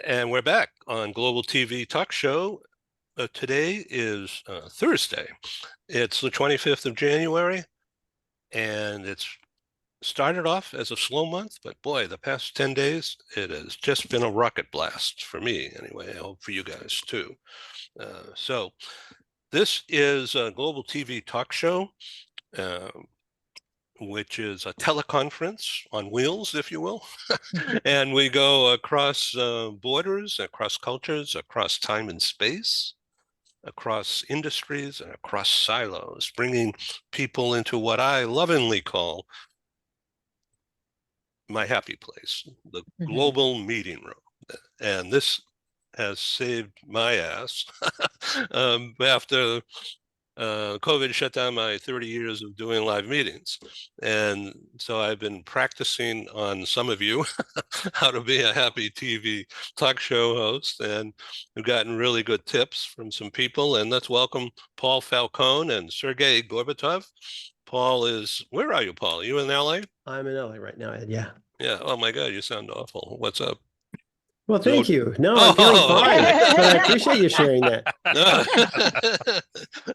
And we're back on Global TV Talk Show. Today is Thursday. It's the 25th of January, and it's started off as a slow month, but boy, the past 10 days, it has just been a rocket blast for me anyway. I hope for you guys too. So this is a Global TV Talk Show, which is a teleconference on wheels, if you will. And we go across borders, across cultures, across time and space, across industries, and across silos, bringing people into what I lovingly call my happy place, the global meeting room. And this has saved my ass after COVID shut down my 30 years of doing live meetings. And so I've been practicing on some of you how to be a happy TV talk show host. And we've gotten really good tips from some people. And let's welcome Paul Falcone and Sergey Gorbatov. Paul is, where are you, Paul? Are you in LA? I'm in LA right now, Ed. Yeah. Yeah. Oh my God, you sound awful. What's up? Well, thank you. No, I'm feeling fine, but I appreciate you sharing that.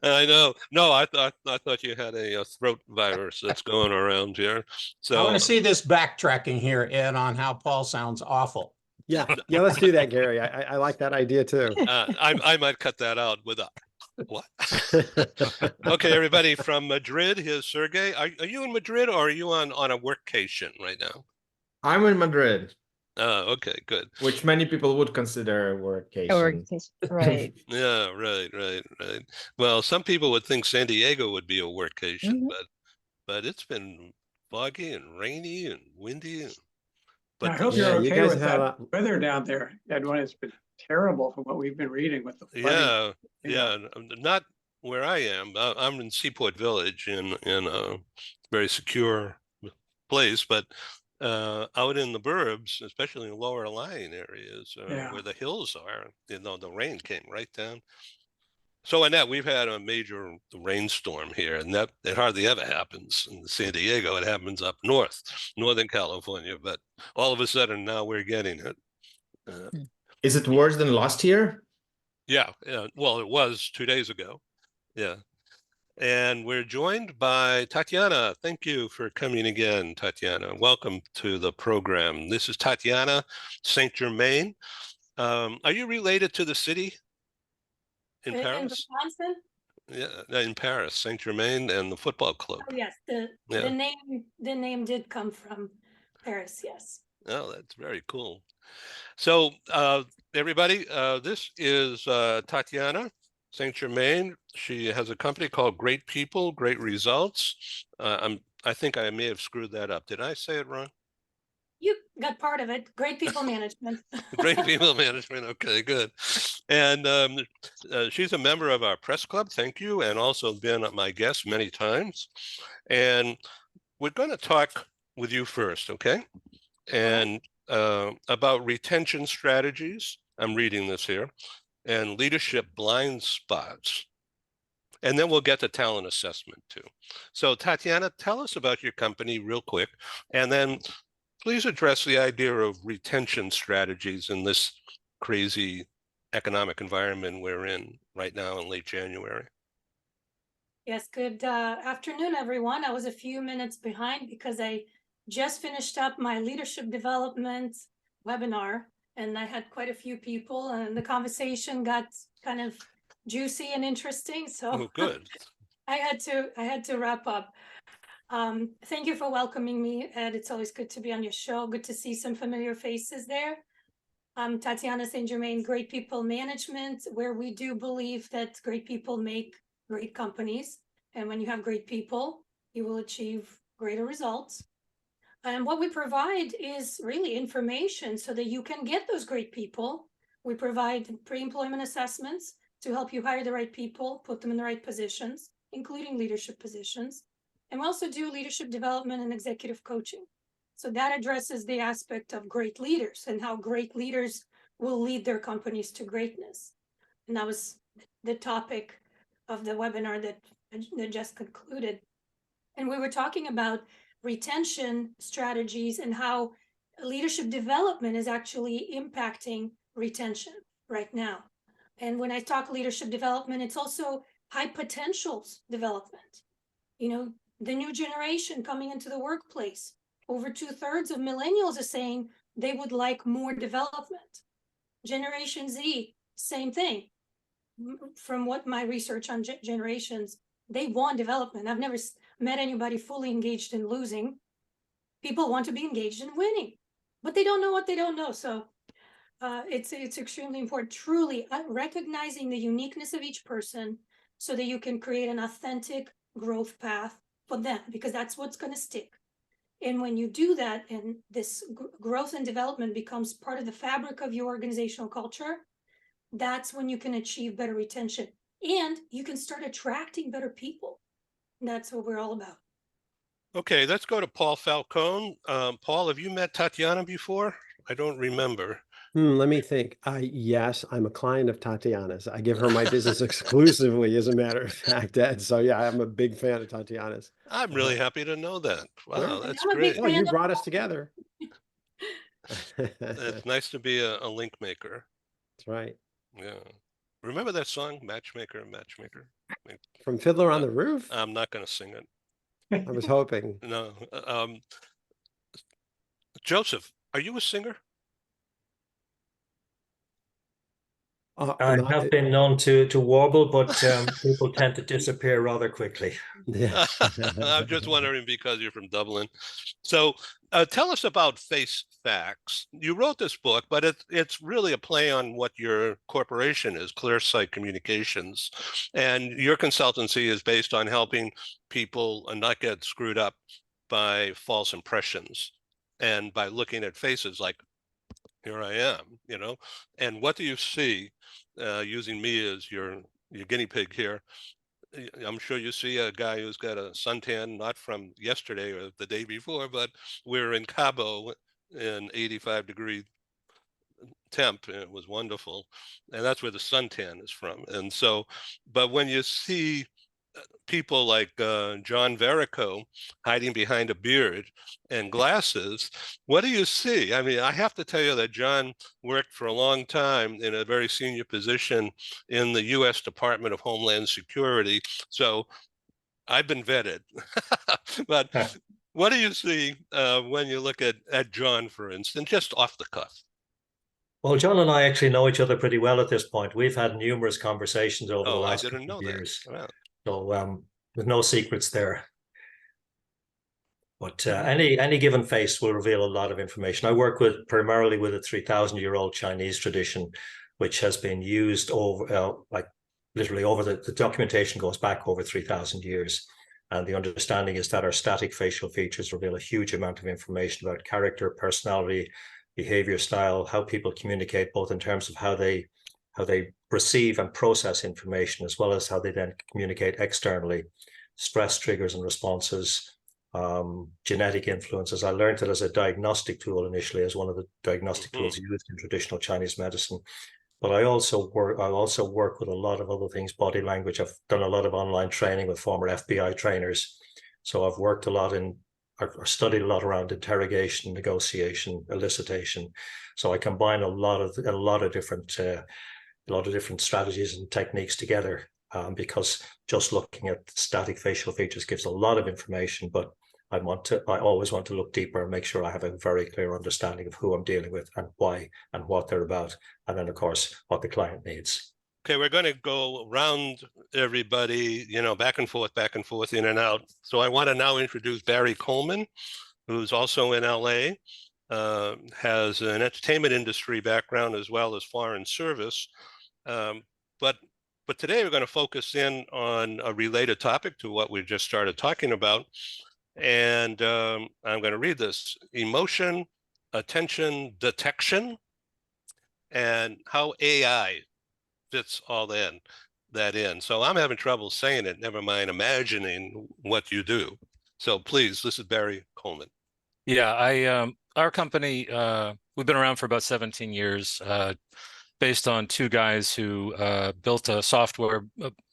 I know. No, I thought you had a throat virus that's going around here. So I want to see this backtracking here, Ed, on how Paul sounds awful. Yeah, let's do that, Gary. I like that idea too. I might cut that out with a what? Okay, everybody from Madrid. Here's Sergey. Are you in Madrid or are you on a workcation right now? I'm in Madrid. Oh, okay, good. Which many people would consider a workcation. Right. Yeah, right. Well, some people would think San Diego would be a workation, but it's been foggy and rainy and windy. But I hope you're okay with that weather down there, Edwin. It's been terrible from what we've been reading with the flooding. Yeah. Not where I am. I'm in Seaport Village in a very secure place, but out in the burbs, especially in lower lying areas where the hills are, the rain came right down. So Annette, we've had a major rainstorm here, and that it hardly ever happens in San Diego. It happens up north, Northern California, but all of a sudden now we're getting it. Is it worse than last year? Yeah. Well, it was 2 days ago. Yeah. And we're joined by Tatyana. Thank you for coming again, Tatyana. Welcome to the program. This is Tatyana Saint Germain. Are you related to the city in Paris? In Wisconsin? Yeah, in Paris, Saint Germain and the football club. Oh, yes, the name did come from Paris. Yes. Oh, that's very cool. So, everybody, this is Tatyana Saint Germain. She has a company called Great People, Great Results. I think I may have screwed that up. Did I say it wrong? You got part of it. Great People Management. Great People Management. Okay, good. And she's a member of our press club. Thank you. And also been my guest many times. And we're going to talk with you first, okay? And about retention strategies. I'm reading this here. And leadership blind spots. And then we'll get to talent assessment too. So Tatyana, tell us about your company real quick, and then please address the idea of retention strategies in this crazy economic environment we're in right now in late January. Yes, good afternoon, everyone. I was a few minutes behind because I just finished up my leadership development webinar. And I had quite a few people, and the conversation got kind of juicy and interesting. So good. I had to wrap up. Thank you for welcoming me, Ed. It's always good to be on your show. Good to see some familiar faces there. I'm Tatyana Saint Germain, Great People Management, where we do believe that great people make great companies. And when you have great people, you will achieve greater results. And what we provide is really information so that you can get those great people. We provide pre-employment assessments to help you hire the right people, put them in the right positions, including leadership positions. And we also do leadership development and executive coaching. So that addresses the aspect of great leaders and how great leaders will lead their companies to greatness. And that was the topic of the webinar that just concluded. And we were talking about retention strategies and how leadership development is actually impacting retention right now. And when I talk leadership development, it's also high potentials development. You know, the new generation coming into the workplace, over 2/3 of millennials are saying they would like more development. Generation Z, same thing. From what my research on generations, they want development. I've never met anybody fully engaged in losing. People want to be engaged in winning, but they don't know what they don't know. So it's extremely important, truly recognizing the uniqueness of each person so that you can create an authentic growth path for them, because that's what's going to stick. And when you do that, and this growth and development becomes part of the fabric of your organizational culture, that's when you can achieve better retention and you can start attracting better people. And that's what we're all about. Okay, let's go to Paul Falcone. Paul, have you met Tatyana before? I don't remember. Let me think. Yes, I'm a client of Tatyana's. I give her my business exclusively, as a matter of fact, Ed. So yeah, I'm a big fan of Tatyana's. I'm really happy to know that. Wow, that's great. Well, you brought us together. It's nice to be a link maker. That's right. Yeah. Remember that song, Matchmaker, Matchmaker? From Fiddler on the Roof? I'm not going to sing it. I was hoping. No. Joseph, are you a singer? I have been known to warble, but people tend to disappear rather quickly. Yeah. I'm just wondering because you're from Dublin. So tell us about Face Facts. You wrote this book, but it's really a play on what your corporation is, ClearSight Communications. And your consultancy is based on helping people not get screwed up by false impressions and by looking at faces like, here I am, you know. And what do you see, using me as your guinea pig here? I'm sure you see a guy who's got a suntan, not from yesterday or the day before, but we're in Cabo in 85-degree temp, and it was wonderful. And that's where the suntan is from. And so, but when you see people like John Verico hiding behind a beard and glasses, what do you see? I mean, I have to tell you that John worked for a long time in a very senior position in the U.S. Department of Homeland Security. So I've been vetted. But what do you see when you look at John, for instance, just off the cuff? Well, John and I actually know each other pretty well at this point. We've had numerous conversations over the last couple of years. Wow. So with no secrets there. But any given face will reveal a lot of information. I work primarily with a 3,000-year-old Chinese tradition, which has been used over, literally over the documentation goes back over 3,000 years. And the understanding is that our static facial features reveal a huge amount of information about character, personality, behavior style, how people communicate, both in terms of how they receive and process information, as well as how they then communicate externally, stress triggers and responses, genetic influences. I learned it as a diagnostic tool initially, as one of the diagnostic tools used in traditional Chinese medicine. But I also work with a lot of other things, body language. I've done a lot of online training with former FBI trainers. So I've worked a lot I've studied a lot around interrogation, negotiation, elicitation. So I combine a lot of different strategies and techniques together, because just looking at static facial features gives a lot of information, but I always want to look deeper and make sure I have a very clear understanding of who I'm dealing with and why and what they're about. And then, of course, what the client needs. Okay, we're going to go around everybody, back and forth, in and out. So I want to now introduce Barry Coleman, who's also in LA, has an entertainment industry background as well as foreign service. But today we're going to focus in on a related topic to what we just started talking about. And I'm going to read this: emotion, attention detection, and how AI fits all that in. So I'm having trouble saying it, never mind imagining what you do. So please, this is Barry Coleman. Yeah, our company, we've been around for about 17 years, based on two guys who built a software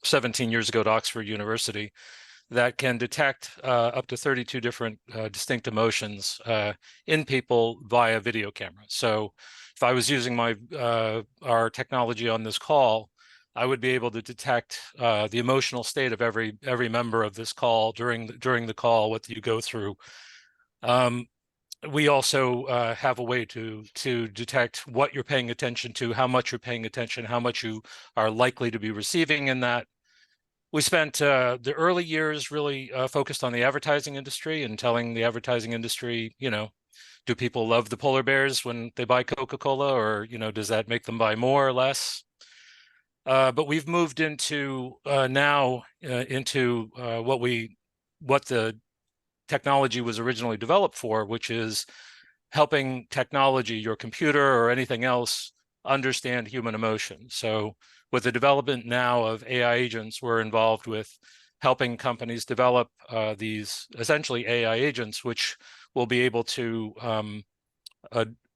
17 years ago at Oxford University that can detect up to 32 different distinct emotions in people via video camera. So if I was using our technology on this call, I would be able to detect the emotional state of every member of this call during the call, what you go through. We also have a way to detect what you're paying attention to, how much you're paying attention, how much you are likely to be receiving in that. We spent the early years really focused on the advertising industry and telling the advertising industry, do people love the polar bears when they buy Coca-Cola, or, does that make them buy more or less? But we've moved into now into what the technology was originally developed for, which is helping technology, your computer or anything else, understand human emotion. So with the development now of AI agents, we're involved with helping companies develop these essentially AI agents, which will be able to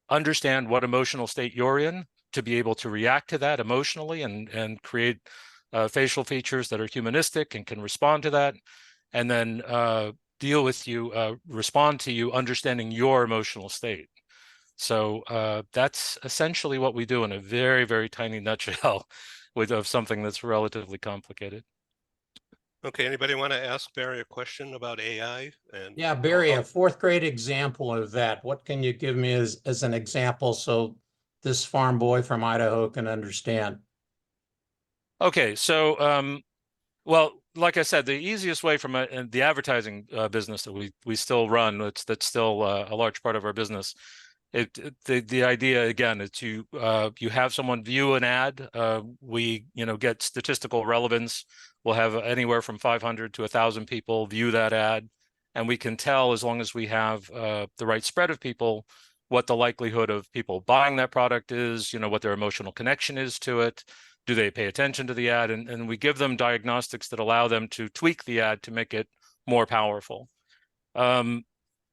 understand what emotional state you're in, to be able to react to that emotionally and create facial features that are humanistic and can respond to that, and then deal with you, respond to you, understanding your emotional state. So that's essentially what we do in a very, very tiny nutshell of something that's relatively complicated. Okay, anybody want to ask Barry a question about AI? Yeah, Barry, a fourth grade example of that. What can you give me as an example so this farm boy from Idaho can understand? Okay, so well, like I said, the easiest way from the advertising business that we still run, that's still a large part of our business. The idea again is you have someone view an ad. We get statistical relevance. We'll have anywhere from 500 to 1,000 people view that ad, and we can tell, as long as we have the right spread of people, what the likelihood of people buying that product is. What their emotional connection is to it. Do they pay attention to the ad? And we give them diagnostics that allow them to tweak the ad to make it more powerful. On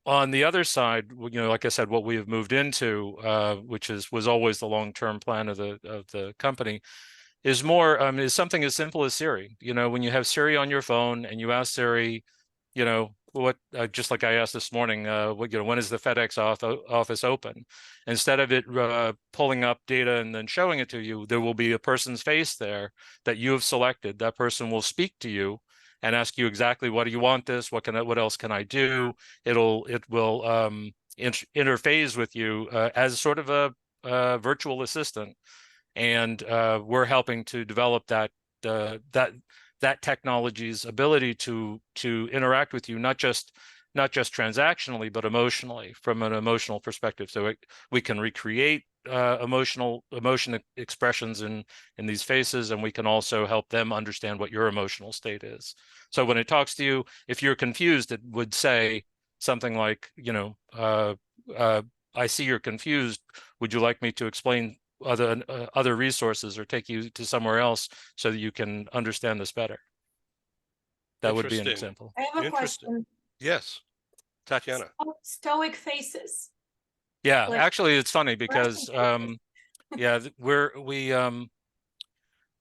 the other side, like I said, what we have moved into, which was always the long-term plan of the company, is more is something as simple as Siri. When you have Siri on your phone and you ask Siri, what just like I asked this morning, when is the FedEx office open? Instead of it pulling up data and then showing it to you, there will be a person's face there that you have selected. That person will speak to you and ask you exactly, what do you want this? What else can I do? It will interface with you as sort of a virtual assistant, and we're helping to develop that technology's ability to interact with you, not just transactionally, but emotionally, from an emotional perspective. So we can recreate emotion expressions in these faces, and we can also help them understand what your emotional state is. So when it talks to you, if you're confused, it would say something like, I see you're confused. Would you like me to explain other resources or take you to somewhere else so that you can understand this better? That would be an example. I have a question. Yes, Tatyana. Stoic faces. Yeah, actually, it's funny because yeah,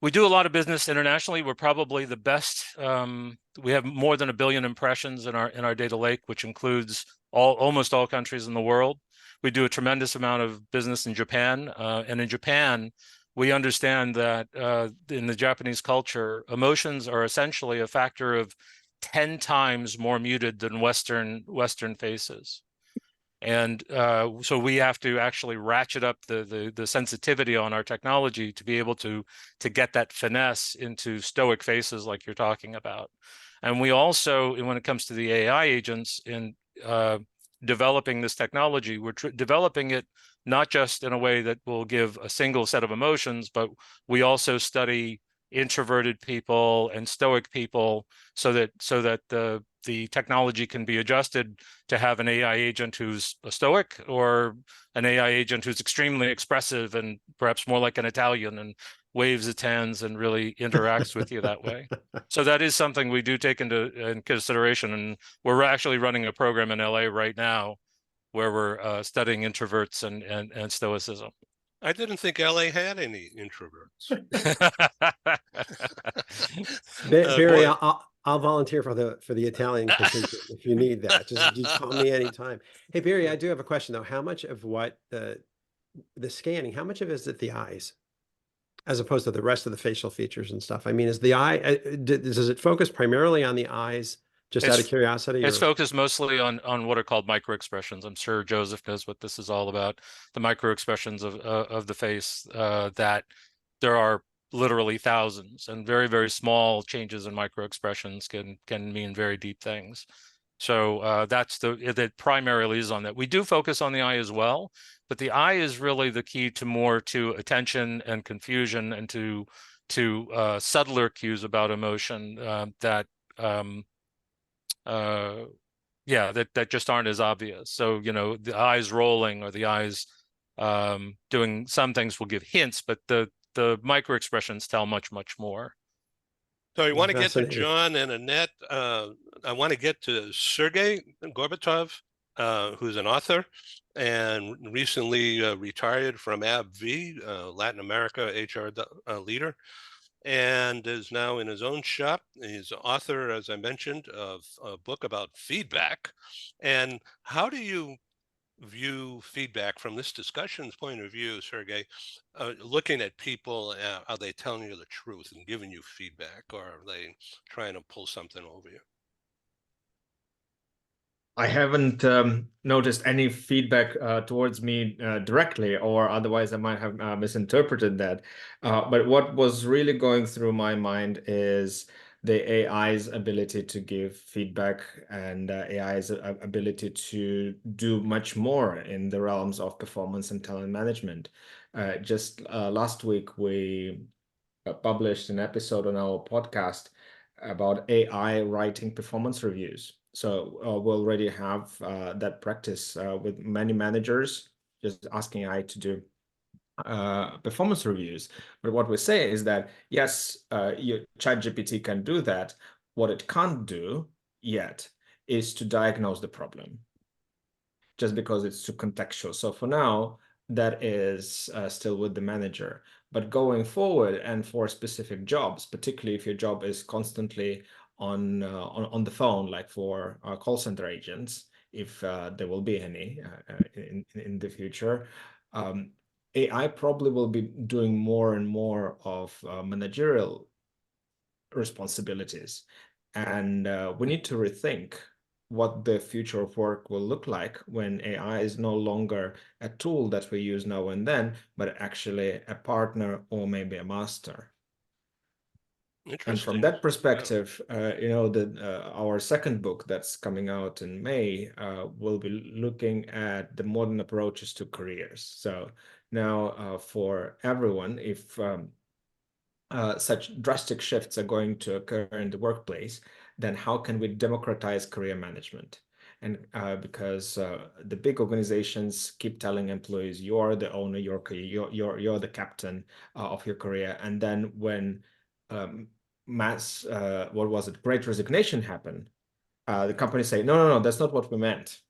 we do a lot of business internationally. We're probably the best. We have more than 1 billion impressions in our data lake, which includes almost all countries in the world. We do a tremendous amount of business in Japan, and in Japan, we understand that in the Japanese culture, emotions are essentially a factor of 10 times more muted than Western faces. And so we have to actually ratchet up the sensitivity on our technology to be able to get that finesse into stoic faces like you're talking about. And we also, when it comes to the AI agents, in developing this technology, we're developing it not just in a way that will give a single set of emotions, but we also study introverted people and stoic people so that the technology can be adjusted to have an AI agent who's a stoic, or an AI agent who's extremely expressive and perhaps more like an Italian and waves its hands and really interacts with you that way. So that is something we do take into consideration. And we're actually running a program in LA right now where we're studying introverts and stoicism. I didn't think LA had any introverts. Barry, I'll volunteer for the Italian contingent if you need that. Just call me anytime. Hey, Barry, I do have a question though. How much of what the scanning, how much of it is it the eyes as opposed to the rest of the facial features and stuff? I mean, is the eye, does it focus primarily on the eyes just out of curiosity? It's focused mostly on what are called micro expressions. I'm sure Joseph knows what this is all about. The micro expressions of the face, that there are literally thousands, and very, very small changes in micro expressions can mean very deep things. So that's that primarily is on that. We do focus on the eye as well, but the eye is really the key to attention and confusion, and to subtler cues about emotion that that just aren't as obvious. So, you know, the eyes rolling or the eyes doing some things will give hints, but the micro expressions tell much, much more. So I want to get to John and Annette. I want to get to Sergey Gorbatov, who's an author and recently retired from AbbVie, Latin America HR leader, and is now in his own shop. He's author, as I mentioned, of a book about feedback. And how do you view feedback from this discussion's point of view, Sergey, looking at people? Are they telling you the truth and giving you feedback, or are they trying to pull something over you? I haven't noticed any feedback towards me directly, or otherwise I might have misinterpreted that. But what was really going through my mind is the AI's ability to give feedback, and AI's ability to do much more in the realms of performance and talent management. Just last week, we published an episode on our podcast about AI writing performance reviews. So we already have that practice with many managers, just asking AI to do performance reviews. But what we say is that, yes, your ChatGPT can do that. What it can't do yet is to diagnose the problem, just because it's too contextual. So for now, that is still with the manager. But going forward, and for specific jobs, particularly if your job is constantly on the phone, like for call center agents, if there will be any in the future, AI probably will be doing more and more of managerial responsibilities, and we need to rethink what the future of work will look like when AI is no longer a tool that we use now and then, but actually a partner or maybe a master. And from that perspective, you know, our second book that's coming out in May will be looking at the modern approaches to careers. So now for everyone, if such drastic shifts are going to occur in the workplace, then how can we democratize career management? And because the big organizations keep telling employees, you're the owner, you're the captain of your career. And then when Great Resignation happened, the companies say, no, that's not what we meant.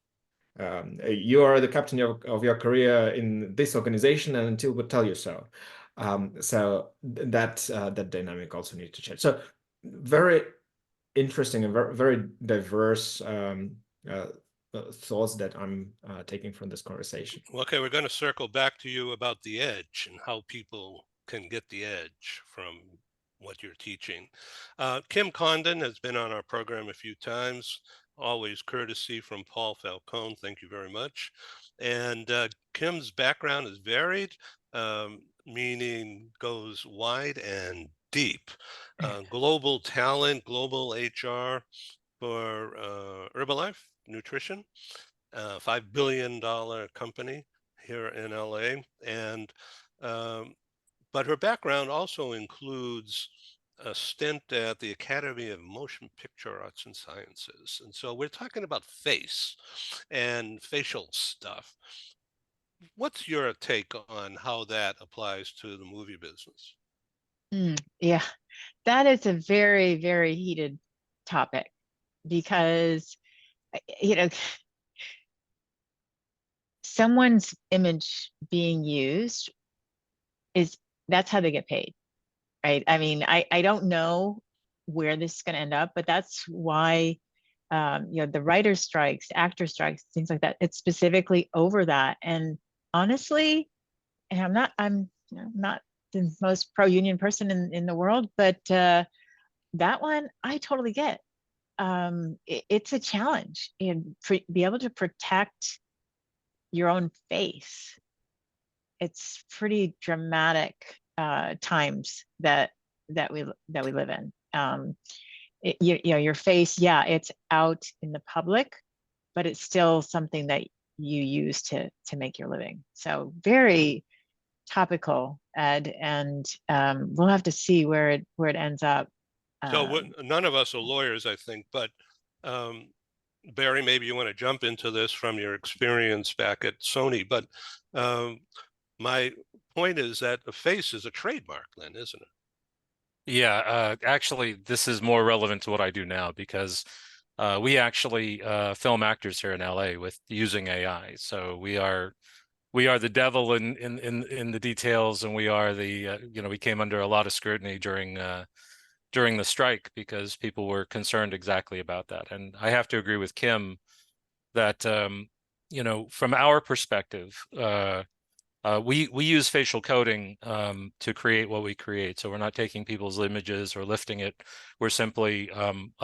You are the captain of your career in this organization, and until we tell you so. So that dynamic also needs to change. So very interesting and very diverse thoughts that I'm taking from this conversation. Okay, we're going to circle back to you about the edge and how people can get the edge from what you're teaching. Kim Condon has been on our program a few times, always courtesy from Paul Falcone. Thank you very much. And Kim's background is varied, meaning goes wide and deep. Global talent, global HR for Herbalife Nutrition, $5 billion company here in LA. And but her background also includes a stint at the Academy of Motion Picture Arts and Sciences. And so we're talking about face and facial stuff. What's your take on how that applies to the movie business? Yeah, that is a very, very heated topic, because, you know, someone's image being used that's how they get paid, right? I mean, I don't know where this is going to end up, but that's why the writer strikes, actor strikes, things like that. It's specifically over that. And honestly, and I'm not the most pro-union person in the world, but that one I totally get. It's a challenge, and be able to protect your own face. It's pretty dramatic times that we live in. Your face, yeah, it's out in the public, but it's still something that you use to make your living. So very topical, Ed, and we'll have to see where it ends up. So none of us are lawyers, I think, but Barry, maybe you want to jump into this from your experience back at Sony, but my point is that the face is a trademark then, isn't it? Yeah, actually, this is more relevant to what I do now because we actually film actors here in LA with using AI. So we are the devil in the details, and we are the we came under a lot of scrutiny during the strike because people were concerned exactly about that. And I have to agree with Kim that from our perspective, we use facial coding to create what we create. So we're not taking people's images or lifting it. We're simply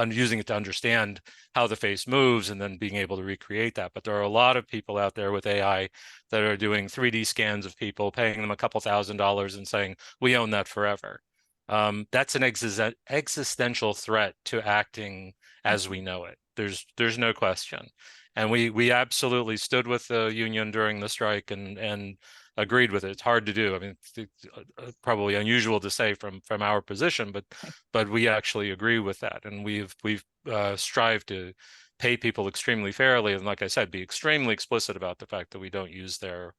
using it to understand how the face moves and then being able to recreate that. But there are a lot of people out there with AI that are doing 3D scans of people, paying them a couple $1,000s and saying, we own that forever. That's an existential threat to acting as we know it. There's no question. And we absolutely stood with the union during the strike and agreed with it. It's hard to do. I mean, it's probably unusual to say from our position, but we actually agree with that, and we've strived to pay people extremely fairly, and like I said, be extremely explicit about the fact that we don't use their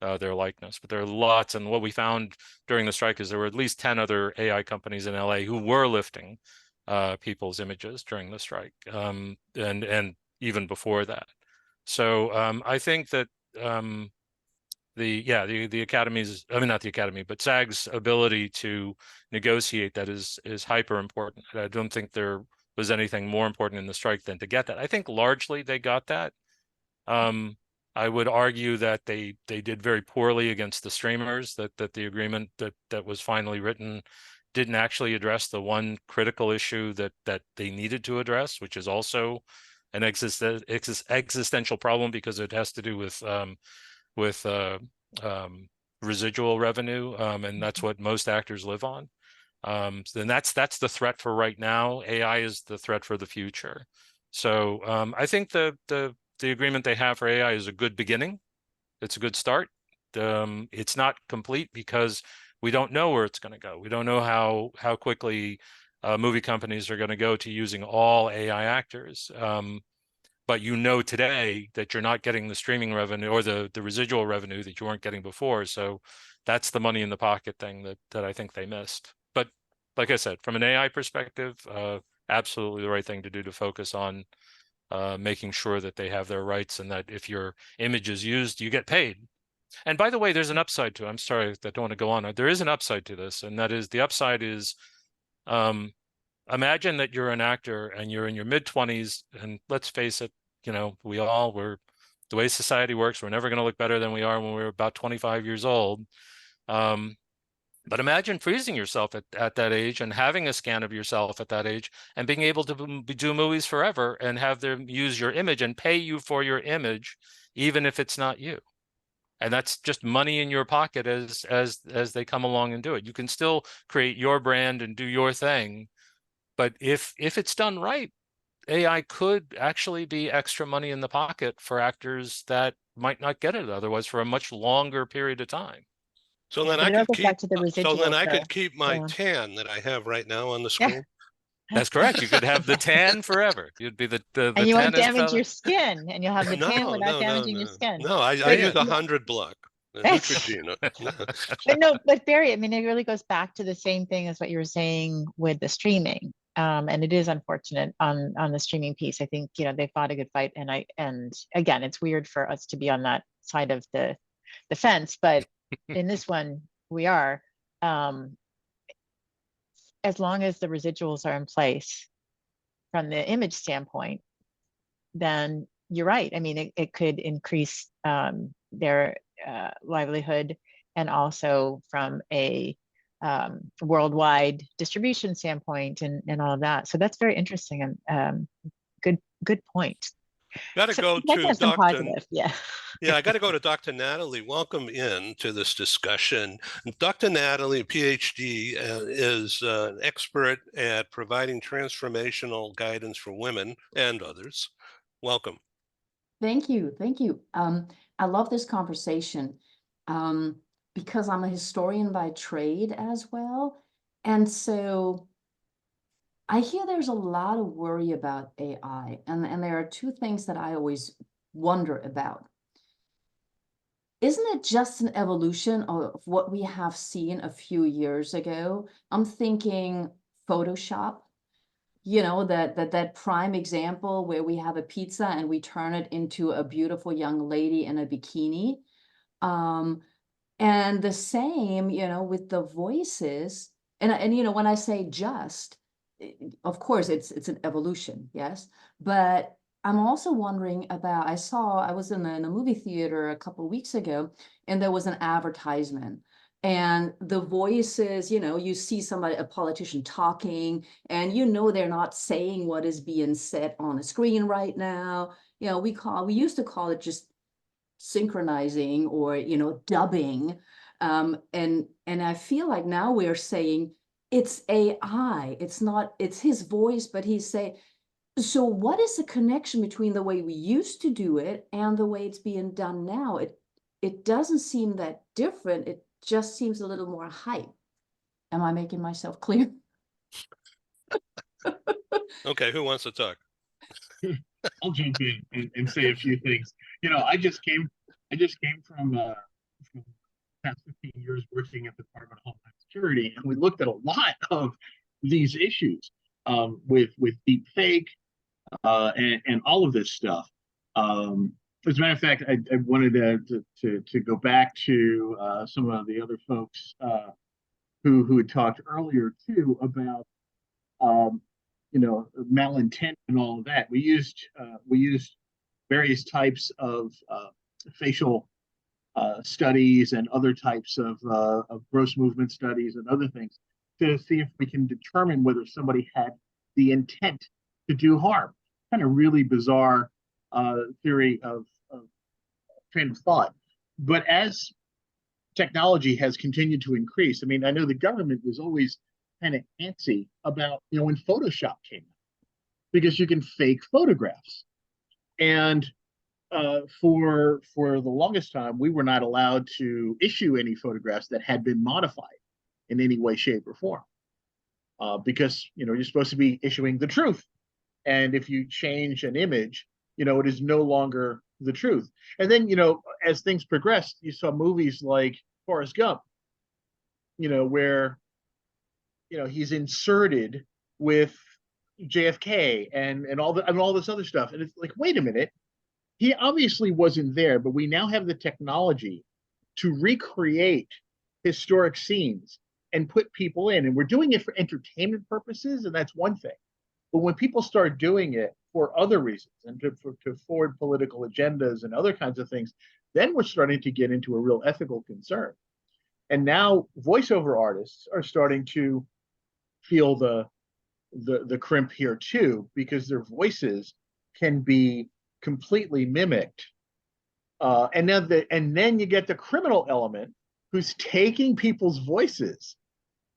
likeness. But there are lots, and what we found during the strike is there were at least 10 other AI companies in LA who were lifting people's images during the strike, and even before that. So I think that the Academy's, I mean, not the Academy, but SAG's ability to negotiate that is hyper important. I don't think there was anything more important in the strike than to get that. I think largely they got that. I would argue that they did very poorly against the streamers, that the agreement that was finally written didn't actually address the one critical issue that they needed to address, which is also an existential problem because it has to do with residual revenue, and that's what most actors live on. Then that's the threat for right now. AI is the threat for the future. So I think the agreement they have for AI is a good beginning. It's a good start. It's not complete because we don't know where it's going to go. We don't know how quickly movie companies are going to go to using all AI actors. But today that you're not getting the streaming revenue or the residual revenue that you weren't getting before. So that's the money in the pocket thing that I think they missed. But like I said, from an AI perspective, absolutely the right thing to do to focus on making sure that they have their rights and that if your image is used, you get paid. And by the way, there's an upside to it. I'm sorry, I don't want to go on. There is an upside to this, and that is the upside is imagine that you're an actor and you're in your mid-20s, and let's face it, we're the way society works, we're never going to look better than we are when we're about 25 years old. But imagine freezing yourself at that age and having a scan of yourself at that age and being able to do movies forever and have them use your image and pay you for your image, even if it's not you. And that's just money in your pocket as they come along and do it. You can still create your brand and do your thing. But if it's done right, AI could actually be extra money in the pocket for actors that might not get it otherwise for a much longer period of time. So then I could keep my tan that I have right now on the screen. Yeah. That's correct. You could have the tan forever. You'd be the and you won't damage your skin, and you'll have the tan without damaging your skin. No, I use 100 block. Neutrogena. But Barry, I mean, it really goes back to the same thing as what you were saying with the streaming. And it is unfortunate on the streaming piece. I think they fought a good fight, and again, it's weird for us to be on that side of the fence, but in this one we are. as long as the residuals are in place from the image standpoint, then you're right. I mean, it could increase their livelihood, and also from a worldwide distribution standpoint and all of that. So that's very interesting, and good point. Got to So go I'd like to have some Dr. positive, yeah. Yeah, I got to go to Dr. Natalie. Welcome in to this discussion. Dr. Natalie, PhD, is an expert at providing transformational guidance for women and others. Welcome. Thank you. Thank you. I love this conversation because I'm a historian by trade as well. And so I hear there's a lot of worry about AI. And there are two things that I always wonder about. Isn't it just an evolution of what we have seen a few years ago? I'm thinking Photoshop. You know, that prime example where we have a pizza and we turn it into a beautiful young lady in a bikini. And the same, you know, with the voices. And you know, when I say just, of course, it's an evolution, yes. But I'm also wondering about, I was in a movie theater a couple of weeks ago, and there was an advertisement. And the voices, you know, you see somebody, a politician talking, and you know they're not saying what is being said on the screen right now. You know, we used to call it just synchronizing or, you know, dubbing. And I feel like now we're saying it's AI. It's his voice, but he's saying, so what is the connection between the way we used to do it and the way it's being done now? It doesn't seem that different. It just seems a little more hype. Am I making myself clear? Okay, who wants to talk? I'll jump in and say a few things. You know, I just came from past 15 years working at the Department of Homeland Security, and we looked at a lot of these issues with deep fake and all of this stuff. As a matter of fact, I wanted to go back to some of the other folks who had talked earlier too about you know, malintent and all of that. We used various types of facial studies and other types of gross movement studies and other things to see if we can determine whether somebody had the intent to do harm. Kind of really bizarre theory of train of thought. But as technology has continued to increase, I mean, I know the government was always kind of antsy about, you know, when Photoshop came out, because you can fake photographs. And for the longest time, we were not allowed to issue any photographs that had been modified in any way, shape, or form, because, you know, you're supposed to be issuing the truth. And if you change an image, you know, it is no longer the truth. And then, you know, as things progressed, you saw movies like Forrest Gump, you know, where, you know, he's inserted with JFK and all this other stuff. And it's like, wait a minute, he obviously wasn't there, but we now have the technology to recreate historic scenes and put people in. And we're doing it for entertainment purposes, and that's one thing. But when people start doing it for other reasons and to forward political agendas and other kinds of things, then we're starting to get into a real ethical concern. And now voiceover artists are starting to feel the crimp here too, because their voices can be completely mimicked. And then you get the criminal element who's taking people's voices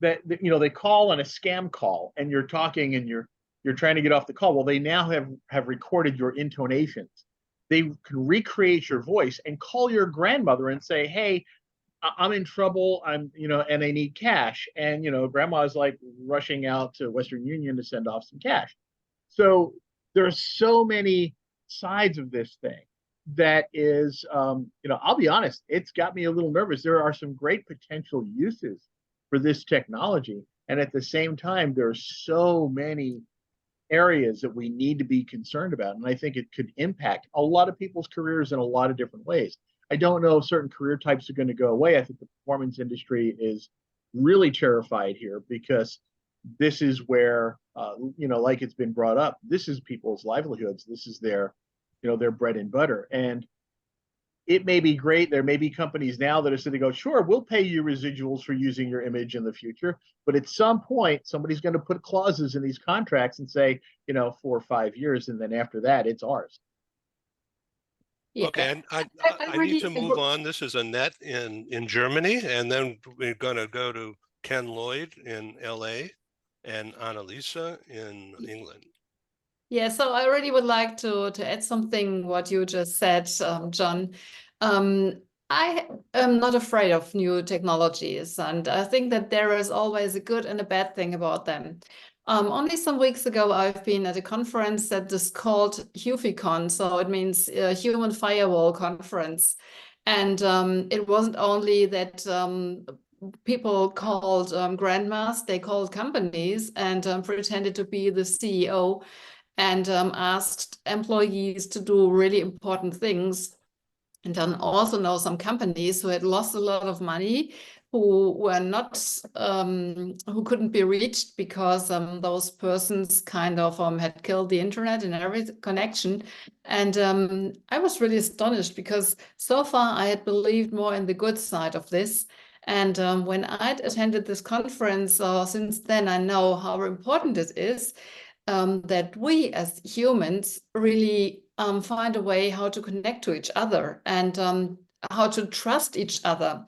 that you know, they call on a scam call, and you're talking and you're trying to get off the call. Well, they now have recorded your intonations. They can recreate your voice and call your grandmother and say, hey, I'm in trouble, you know, and I need cash. And, you know, grandma's like rushing out to Western Union to send off some cash. So there are so many sides of this thing that is, you know, I'll be honest, it's got me a little nervous. There are some great potential uses for this technology. And at the same time, there are so many areas that we need to be concerned about. And I think it could impact a lot of people's careers in a lot of different ways. I don't know if certain career types are going to go away. I think the performance industry is really terrified here because this is where, like it's been brought up, this is people's livelihoods. This is their, their bread and butter. And it may be great. There may be companies now that are sitting go, sure, we'll pay you residuals for using your image in the future. But at some point, somebody's going to put clauses in these contracts and say, 4 or 5 years. And then after that, it's ours. Yeah. Okay, and I need to move on. This is Annette in Germany, and then we're going to go to Ken Lloyd in LA and Annalisa in England. Yeah, so I really would like to add something what you just said, John. I am not afraid of new technologies, and I think that there is always a good and a bad thing about them. Only some weeks ago, I've been at a conference that is called HufiCon, so it means Human Firewall Conference. And it wasn't only that people called grandmas, they called companies and pretended to be the CEO and asked employees to do really important things. And then also know some companies who had lost a lot of money, who were not, who couldn't be reached because those persons kind of had killed the internet and every connection. And I was really astonished because so far I had believed more in the good side of this. And when I'd attended this conference, since then I know how important it is that we as humans really find a way how to connect to each other and how to trust each other.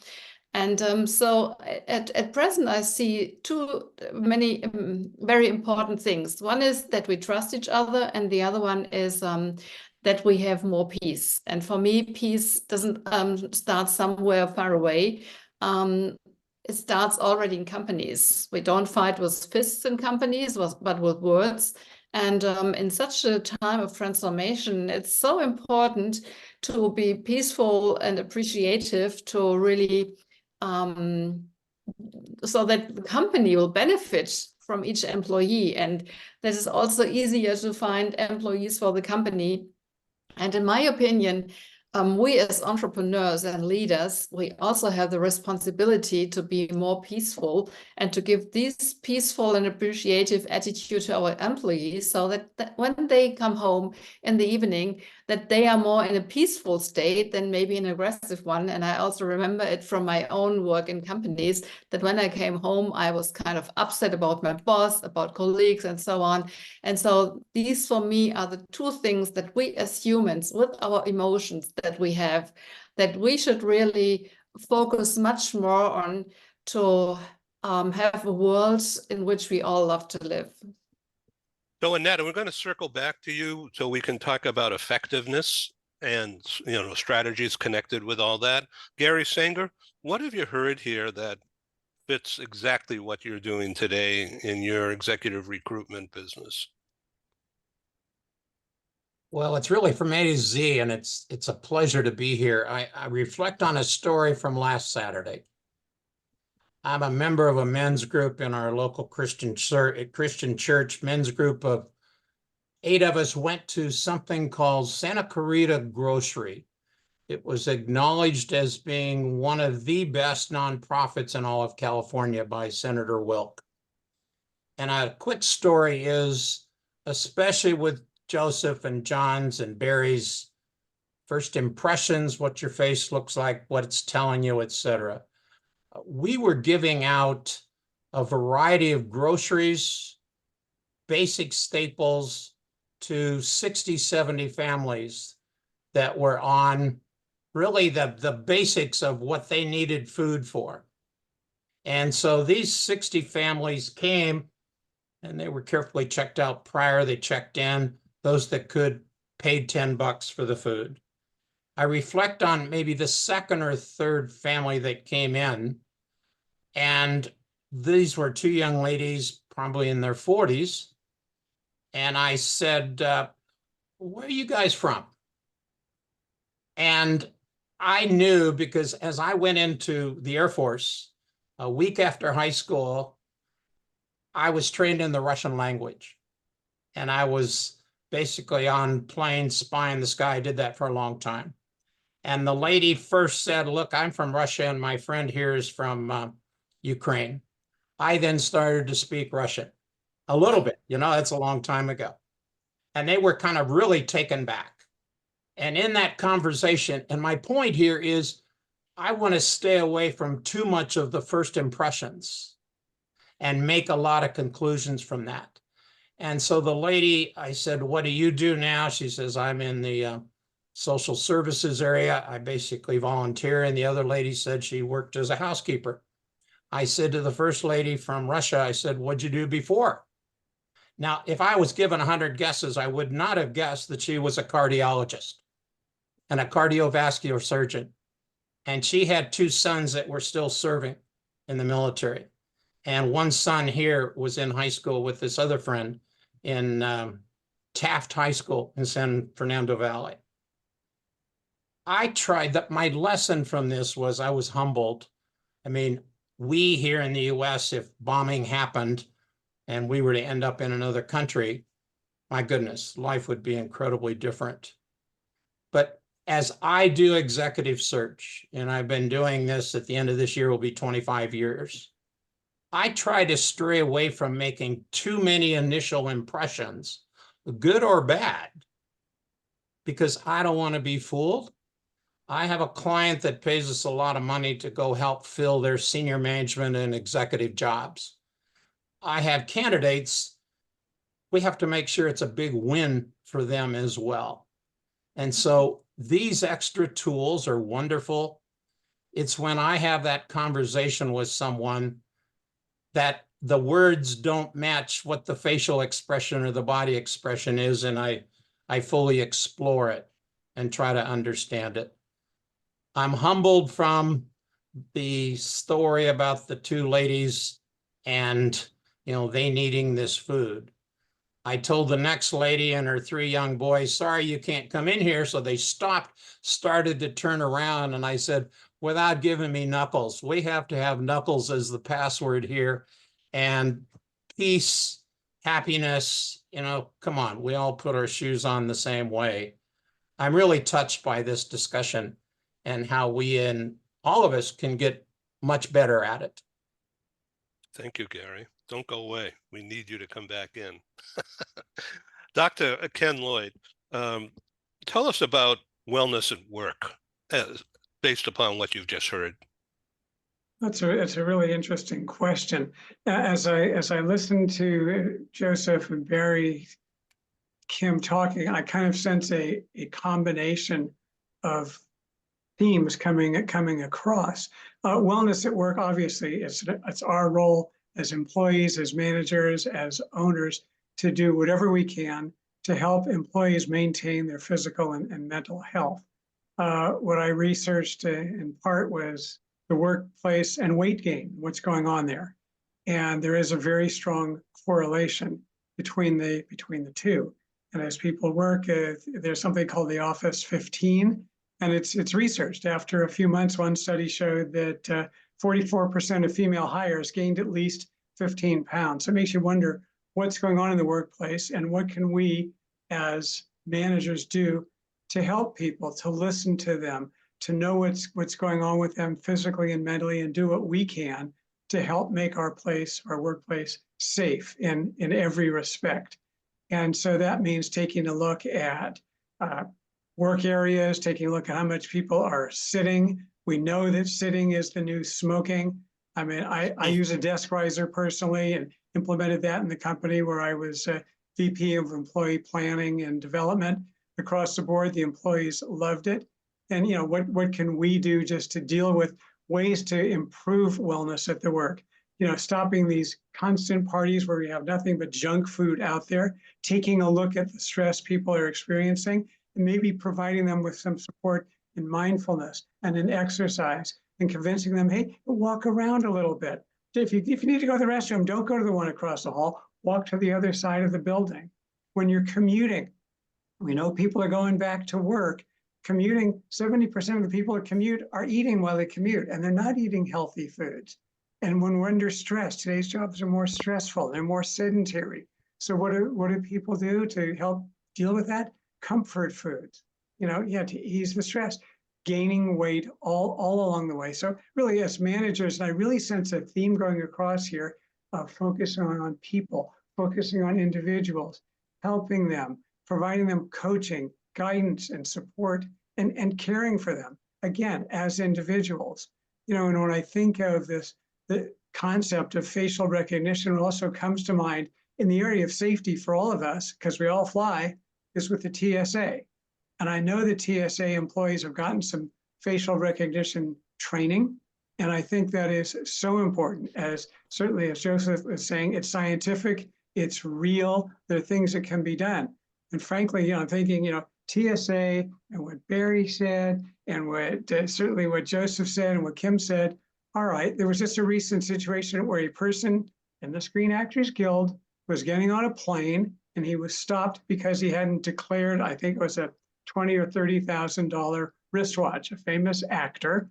And so at present, I see many very important things. One is that we trust each other, and the other one is that we have more peace. And for me, peace doesn't start somewhere far away. It starts already in companies. We don't fight with fists in companies, but with words. And in such a time of transformation, it's so important to be peaceful and appreciative, to really, so that the company will benefit from each employee. And that is also easier to find employees for the company. And in my opinion, we as entrepreneurs and leaders, we also have the responsibility to be more peaceful and to give this peaceful and appreciative attitude to our employees, so that when they come home in the evening, that they are more in a peaceful state than maybe an aggressive one. And I also remember it from my own work in companies, that when I came home, I was kind of upset about my boss, about colleagues, and so on. And so these for me are the two things that we as humans, with our emotions that we have, that we should really focus much more on, to have a world in which we all love to live. So Annette, we're going to circle back to you so we can talk about effectiveness and strategies connected with all that. Gary Sanger, what have you heard here that fits exactly what you're doing today in your executive recruitment business? Well, it's really from A to Z, and it's a pleasure to be here. I reflect on a story from last Saturday. I'm a member of a men's group in our local Christian church. Men's group of 8 of us went to something called Santa Clarita Grocery. It was acknowledged as being one of the best nonprofits in all of California by Senator Wilk. And a quick story is, especially with Joseph and John's and Barry's first impressions, what your face looks like, what it's telling you, etc. We were giving out a variety of groceries, basic staples to 60, 70 families that were on really the basics of what they needed food for. And so these 60 families came, and they were carefully checked out prior. They checked in. Those that could paid $10 for the food. I reflect on maybe the second or third family that came in, and these were 2 young ladies, probably in their 40s. And I said, where are you guys from? And I knew, because as I went into the Air Force a week after high school, I was trained in the Russian language. And I was basically on planes spying the sky. I did that for a long time. And the lady first said, look, I'm from Russia and my friend here is from Ukraine. I then started to speak Russian a little bit, that's a long time ago. And they were kind of really taken back. And in that conversation, and my point here is I want to stay away from too much of the first impressions and make a lot of conclusions from that. And so the lady, I said, what do you do now? She says, I'm in the social services area. I basically volunteer. And the other lady said she worked as a housekeeper. I said to the first lady from Russia, I said, what'd you do before? Now, if I was given 100 guesses, I would not have guessed that she was a cardiologist and a cardiovascular surgeon. And she had 2 sons that were still serving in the military. And one son here was in high school with this other friend in Taft High School in San Fernando Valley. I tried that. My lesson from this was I was humbled. I mean, we here in the US, if bombing happened and we were to end up in another country, my goodness, life would be incredibly different. But as I do executive search, and I've been doing this at the end of this year will be 25 years, I try to stray away from making too many initial impressions, good or bad, because I don't want to be fooled. I have a client that pays us a lot of money to go help fill their senior management and executive jobs. I have candidates, we have to make sure it's a big win for them as well. And so these extra tools are wonderful. It's when I have that conversation with someone that the words don't match what the facial expression or the body expression is, and I fully explore it and try to understand it. I'm humbled from the story about the 2 ladies and, they needing this food. I told the next lady and her 3 young boys, sorry, you can't come in here. So they stopped, started to turn around. And I said, without giving me knuckles, we have to have knuckles as the password here. And peace, happiness, come on, we all put our shoes on the same way. I'm really touched by this discussion and how we and all of us can get much better at it. Thank you, Gary. Don't go away. We need you to come back in. Dr. Ken Lloyd, tell us about wellness at work based upon what you've just heard. It's a really interesting question. As I listened to Joseph and Barry, Kim talking, I kind of sense a combination of themes coming across. Wellness at work, obviously, it's our role as employees, as managers, as owners to do whatever we can to help employees maintain their physical and mental health. What I researched in part was the workplace and weight gain, what's going on there. And there is a very strong correlation between the two. And as people work, there's something called the Office 15, and it's researched. After a few months, one study showed that 44% of female hires gained at least 15 pounds. So it makes you wonder what's going on in the workplace and what can we as managers do to help people, to listen to them, to know what's going on with them physically and mentally, and do what we can to help make our workplace safe in every respect. And so that means taking a look at work areas, taking a look at how much people are sitting. We know that sitting is the new smoking. I mean, I use a desk riser personally and implemented that in the company where I was VP of employee planning and development. Across the board, the employees loved it. And what can we do just to deal with ways to improve wellness at the work? Stopping these constant parties where we have nothing but junk food out there, taking a look at the stress people are experiencing, and maybe providing them with some support in mindfulness and in exercise, and convincing them, hey, walk around a little bit. If you need to go to the restroom, don't go to the one across the hall, walk to the other side of the building. When you're commuting, we know people are going back to work. Commuting, 70% of the people that commute are eating while they commute, and they're not eating healthy foods. And when we're under stress, today's jobs are more stressful, they're more sedentary. So what do people do to help deal with that? Comfort foods, to ease the stress, gaining weight all along the way. So really, as managers, and I really sense a theme going across here, of focusing on people, focusing on individuals, helping them, providing them coaching, guidance, and support, and caring for them, again, as individuals. You know, and when I think of this, the concept of facial recognition also comes to mind in the area of safety for all of us, because we all fly, is with the TSA. And I know the TSA employees have gotten some facial recognition training. And I think that is so important, as certainly as Joseph was saying, it's scientific, it's real, there are things that can be done. And frankly, you know, I'm thinking, you know, TSA and what Barry said, and what certainly what Joseph said and what Kim said. All right, there was just a recent situation where a person in the Screen Actors Guild was getting on a plane, and he was stopped because he hadn't declared, I think it was a $20,000 or $30,000 wristwatch, a famous actor.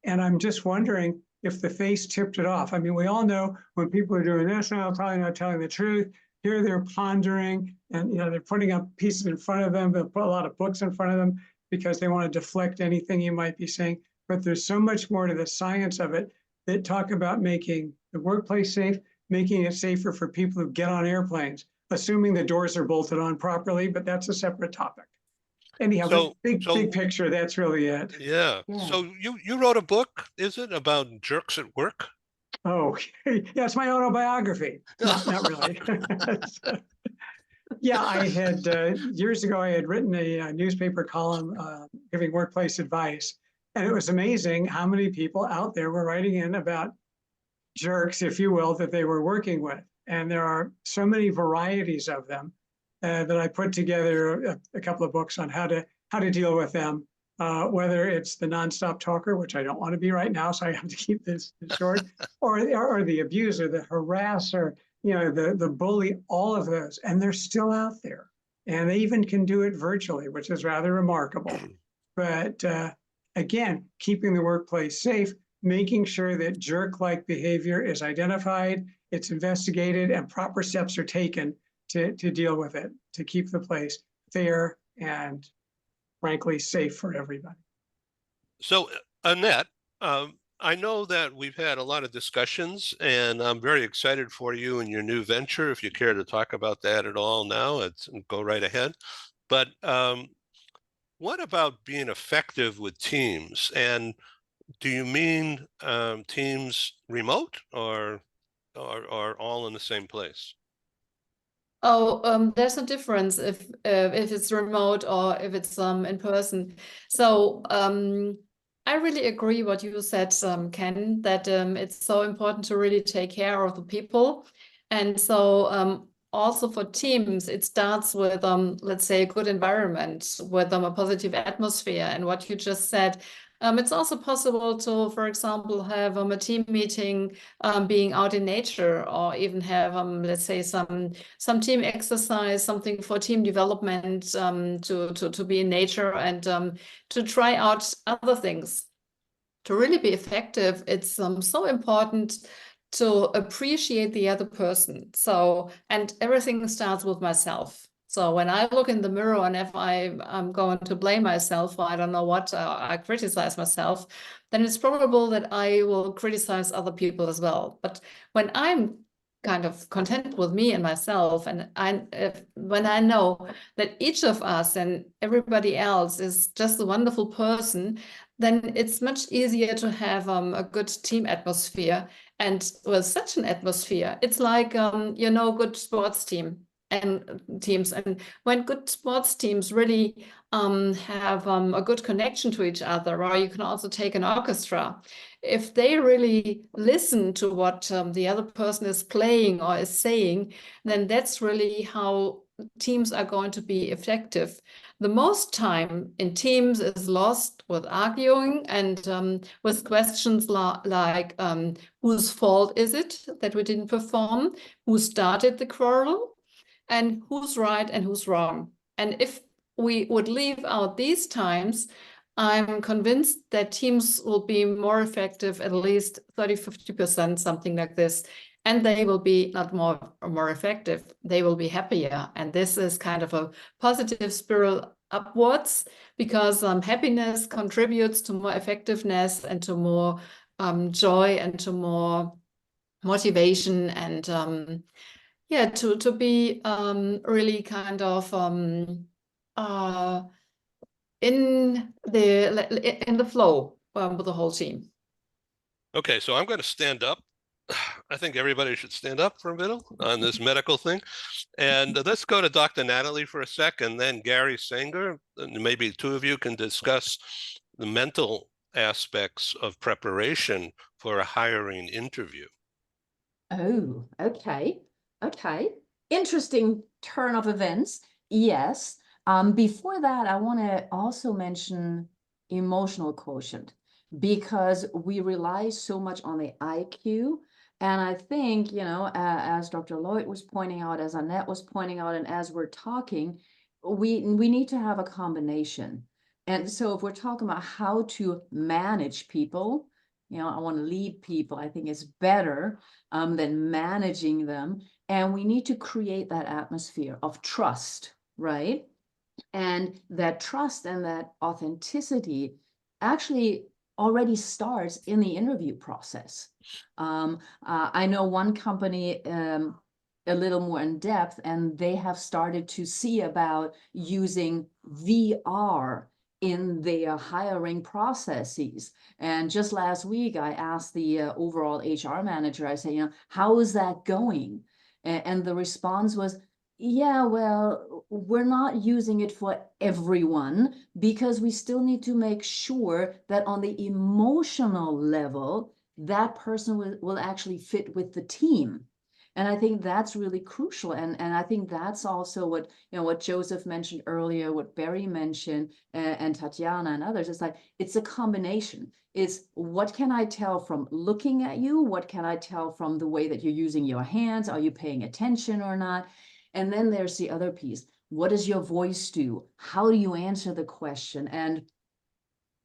And I'm just wondering if the face tipped it off. I mean, we all know when people are doing this, I'm probably not telling the truth. Here they're pondering, and you know, they're putting up pieces in front of them, they'll put a lot of books in front of them because they want to deflect anything you might be saying. But there's so much more to the science of it that talk about making the workplace safe, making it safer for people who get on airplanes, assuming the doors are bolted on properly, but that's a separate topic. Anyhow, So- big picture, that's really it. Yeah. So you wrote a book, is it, about jerks at work? Oh, yeah, it's my autobiography. Not really. Yeah, I had, years ago, I had written a newspaper column giving workplace advice. And it was amazing how many people out there were writing in about jerks, if you will, that they were working with. And there are so many varieties of them that I put together a couple of books on how to deal with them. Whether it's the nonstop talker, which I don't want to be right now, so I have to keep this short, or the abuser, the harasser, you know, the bully, all of those, and they're still out there, and they even can do it virtually, which is rather remarkable. But again, keeping the workplace safe, making sure that jerk-like behavior is identified, it's investigated, and proper steps are taken to deal with it, to keep the place fair and frankly safe for everybody. So Annette, I know that we've had a lot of discussions, and I'm very excited for you and your new venture. If you care to talk about that at all now, go right ahead. But what about being effective with teams? And do you mean teams remote or all in the same place? Oh, there's a difference if it's remote or if it's in person. So I really agree what you said, Ken, that it's so important to really take care of the people. And so also for teams, it starts with, let's say, a good environment with a positive atmosphere. And what you just said, it's also possible to, for example, have a team meeting being out in nature, or even have, let's say, some team exercise, something for team development, to be in nature and to try out other things. To really be effective, it's so important to appreciate the other person. So, and everything starts with myself. So when I look in the mirror, and if I'm going to blame myself, or I don't know what, I criticize myself, then it's probable that I will criticize other people as well. But when I'm kind of content with me and myself, and when I know that each of us and everybody else is just a wonderful person, then it's much easier to have a good team atmosphere. And with such an atmosphere, it's like, you know, good sports teams. And when good sports teams really have a good connection to each other, or you can also take an orchestra, if they really listen to what the other person is playing or is saying, then that's really how teams are going to be effective. The most time in teams is lost with arguing and with questions like whose fault is it that we didn't perform, who started the quarrel, and who's right and who's wrong. And if we would leave out these times, I'm convinced that teams will be more effective, at least 30–50%, something like this. And they will be not more effective, they will be happier. And this is kind of a positive spiral upwards, because happiness contributes to more effectiveness and to more joy and to more motivation and yeah, to be really kind of in the flow with the whole team. Okay, so I'm going to stand up. I think everybody should stand up for a minute on this medical thing. And let's go to Dr. Natalie for a second, then Gary Sanger, and maybe two of you can discuss the mental aspects of preparation for a hiring interview. Oh, okay. Okay. Interesting turn of events. Yes. Before that, I want to also mention emotional quotient, because we rely so much on the IQ. And I think, you know, as Dr. Lloyd was pointing out, as Annette was pointing out, and as we're talking, we need to have a combination. And so if we're talking about how to manage people, you know, I want to lead people, I think it's better than managing them. And we need to create that atmosphere of trust, right? And that trust and that authenticity actually already starts in the interview process. I know one company a little more in depth, and they have started to see about using VR in their hiring processes. And just last week, I asked the overall HR manager, I said, you know, how is that going? And the response was, yeah, well, we're not using it for everyone because we still need to make sure that on the emotional level, that person will actually fit with the team. And I think that's really crucial. And I think that's also what, you know, what Joseph mentioned earlier, what Barry mentioned, and Tatyana and others. It's like, it's a combination. It's what can I tell from looking at you? What can I tell from the way that you're using your hands? Are you paying attention or not? And then there's the other piece. What does your voice do? How do you answer the question? And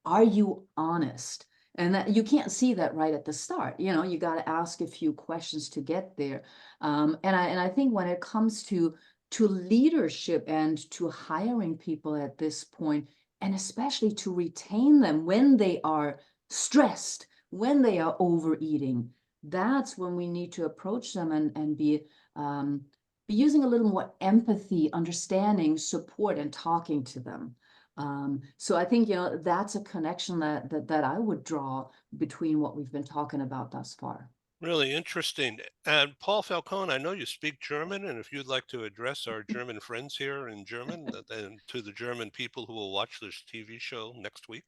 are you honest? And that you can't see that right at the start. You know, you got to ask a few questions to get there. And I think when it comes to leadership and to hiring people at this point, and especially to retain them when they are stressed, when they are overeating, that's when we need to approach them and be using a little more empathy, understanding, support, and talking to them. So I think, you know, that's a connection that I would draw between what we've been talking about thus far. Really interesting. And Paul Falcone, I know you speak German, and if you'd like to address our German friends here in German and to the German people who will watch this TV show next week.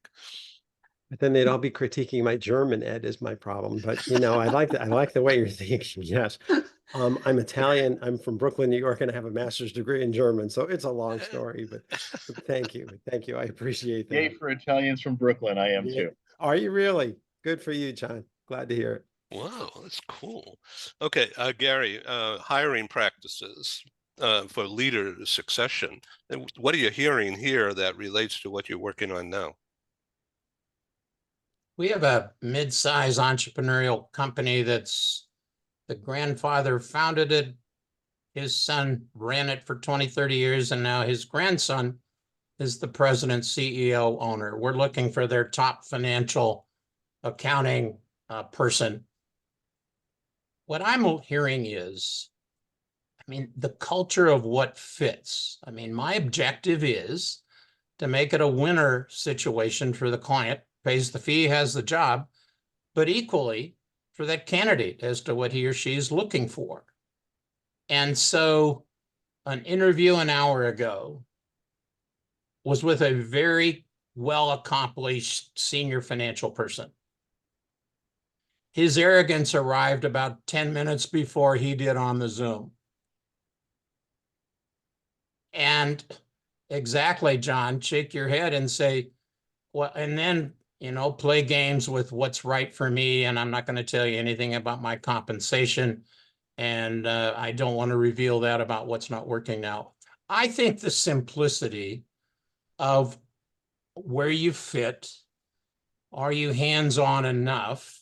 But then they'd all be critiquing my German, Ed, is my problem. But, you know, I like the way you're thinking. Yes. I'm Italian. I'm from Brooklyn, New York, and I have a master's degree in German. So it's a long story, but thank you. Thank you. I appreciate that. Yay for Italians from Brooklyn. I am too. Are you really? Good for you, John. Glad to hear it. Wow, that's cool. Okay, Gary, hiring practices for leader succession. And what are you hearing here that relates to what you're working on now? We have a mid-size entrepreneurial company that's the grandfather founded it. His son ran it for 20, 30 years, and now his grandson is the president, CEO, owner. We're looking for their top financial accounting person. What I'm hearing is, I mean, the culture of what fits. I mean, my objective is to make it a winner situation for the client, pays the fee, has the job, but equally for that candidate as to what he or she is looking for. And so an interview an hour ago was with a very well-accomplished senior financial person. His arrogance arrived about 10 minutes before he did on the Zoom. And exactly, John, shake your head and say, well, and then, you know, play games with what's right for me. And I'm not going to tell you anything about my compensation. And I don't want to reveal that about what's not working now. I think the simplicity of where you fit, are you hands-on enough?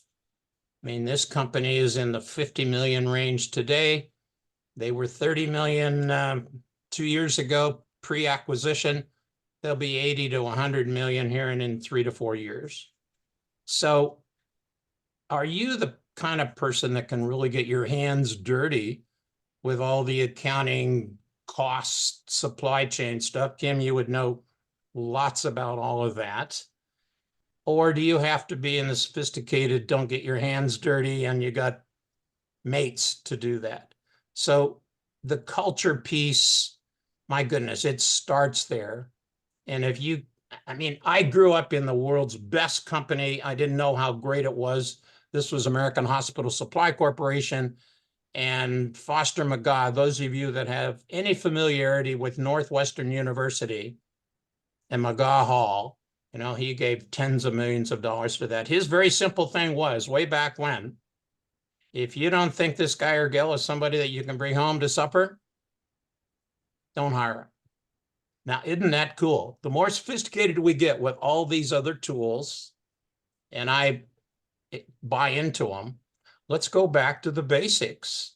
I mean, this company is in the 50 million range today. They were 30 million 2 years ago, pre-acquisition. They'll be 80 to 100 million here and in 3 to 4 years. So are you the kind of person that can really get your hands dirty with all the accounting, cost, supply chain stuff. Kim, you would know lots about all of that. Or do you have to be in the sophisticated, don't get your hands dirty, and you got mates to do that? So the culture piece, my goodness, it starts there. And if you, I mean, I grew up in the world's best company. I didn't know how great it was. This was American Hospital Supply Corporation and Foster McGaw. Those of you that have any familiarity with Northwestern University and McGaw Hall, you know, he gave tens of millions of dollars for that. His very simple thing was, way back when, if you don't think this guy or gal is somebody that you can bring home to supper, don't hire him. Now, isn't that cool? The more sophisticated we get with all these other tools, and I buy into them, let's go back to the basics.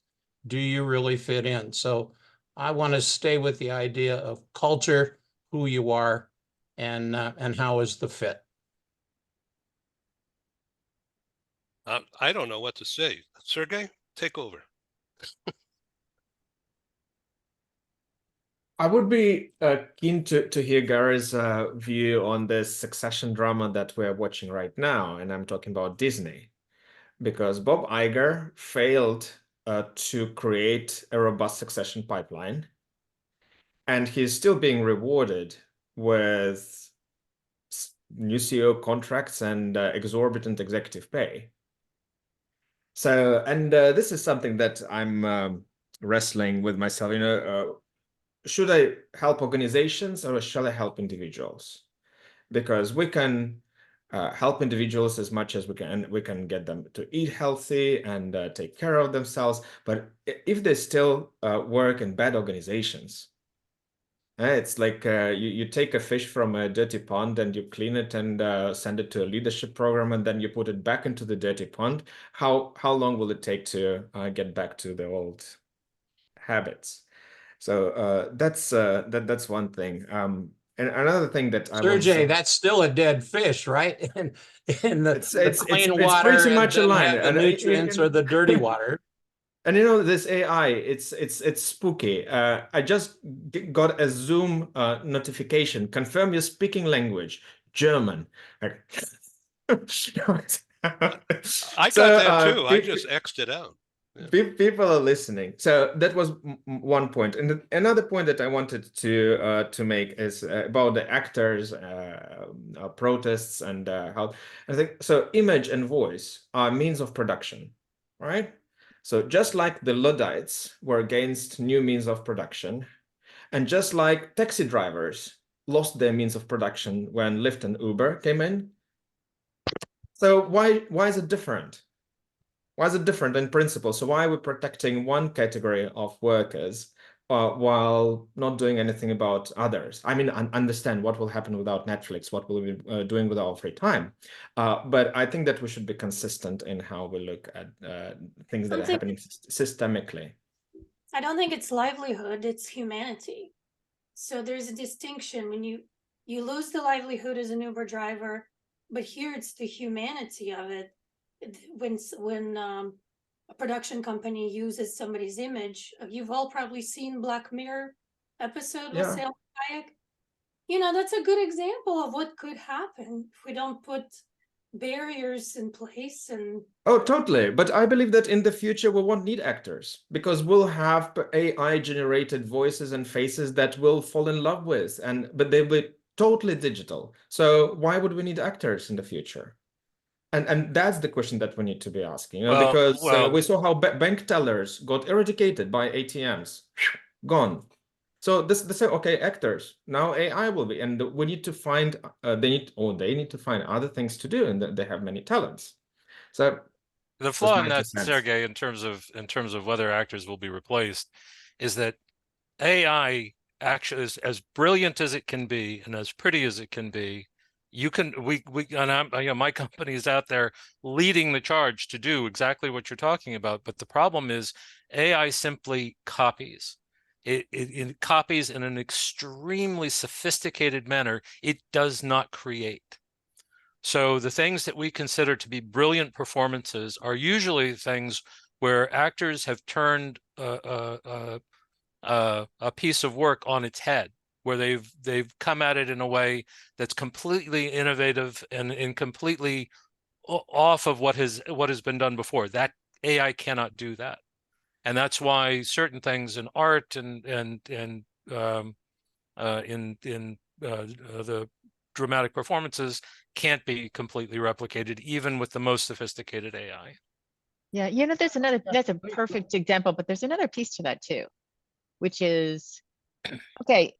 Do you really fit in? So I want to stay with the idea of culture, who you are, and how is the fit. I don't know what to say. Sergey, take over. I would be keen to hear Gary's view on this succession drama that we're watching right now, and I'm talking about Disney, because Bob Iger failed to create a robust succession pipeline, and he's still being rewarded with new CEO contracts and exorbitant executive pay. So, and this is something that I'm wrestling with myself, you know, should I help organizations or shall I help individuals? Because we can help individuals as much as we can. We can get them to eat healthy and take care of themselves. But if they still work in bad organizations, it's like you take a fish from a dirty pond and you clean it and send it to a leadership program, and then you put it back into the dirty pond. How long will it take to get back to the old habits? So that's one thing. And another thing that Sergey, that's still a dead fish, right? In the clean water, pretty much aligned. The nutrients or the dirty water. And you know, this AI, it's spooky. I just got a Zoom notification. Confirm your speaking language, German. I got that too. I just X'd it out. Yeah. People are listening. So that was one point. And another point that I wanted to make is about the actors' protests and how I think so. Image and voice are means of production, right? So just like the Luddites were against new means of production, and just like taxi drivers lost their means of production when Lyft and Uber came in. So why is it different? Why is it different in principle? So why are we protecting one category of workers while not doing anything about others? I mean, understand what will happen without Netflix, what will we be doing with our free time. But I think that we should be consistent in how we look at things that are happening systemically. I don't think it's livelihood, it's humanity. So there's a distinction when you lose the livelihood as an Uber driver, but here it's the humanity of it. When a production company uses somebody's image, you've all probably seen Black Mirror episode with Salma Hayek. You know, that's a good example of what could happen if we don't put barriers in place. And oh, totally. But I believe that in the future we won't need actors, because we'll have AI generated voices and faces that we'll fall in love with, but they'll be totally digital. So why would we need actors in the future? And that's the question that we need to be asking, you know, because we saw how bank tellers got eradicated by ATMs, gone. So they say, okay, actors, now AI will be, and we need to find, they need to find other things to do, and they have many talents. So the flaw in that, Sergey, in terms of whether actors will be replaced, is that AI actually is as brilliant as it can be and as pretty as it can be. My company is out there leading the charge to do exactly what you're talking about. But the problem is AI simply copies. It copies in an extremely sophisticated manner. It does not create. So the things that we consider to be brilliant performances are usually things where actors have turned a piece of work on its head, where they've come at it in a way that's completely innovative and completely off of what has been done before. That AI cannot do that, and that's why certain things in art and in the dramatic performances can't be completely replicated, even with the most sophisticated AI. Yeah, there's another, that's a perfect example, but there's another piece to that too, which is, okay,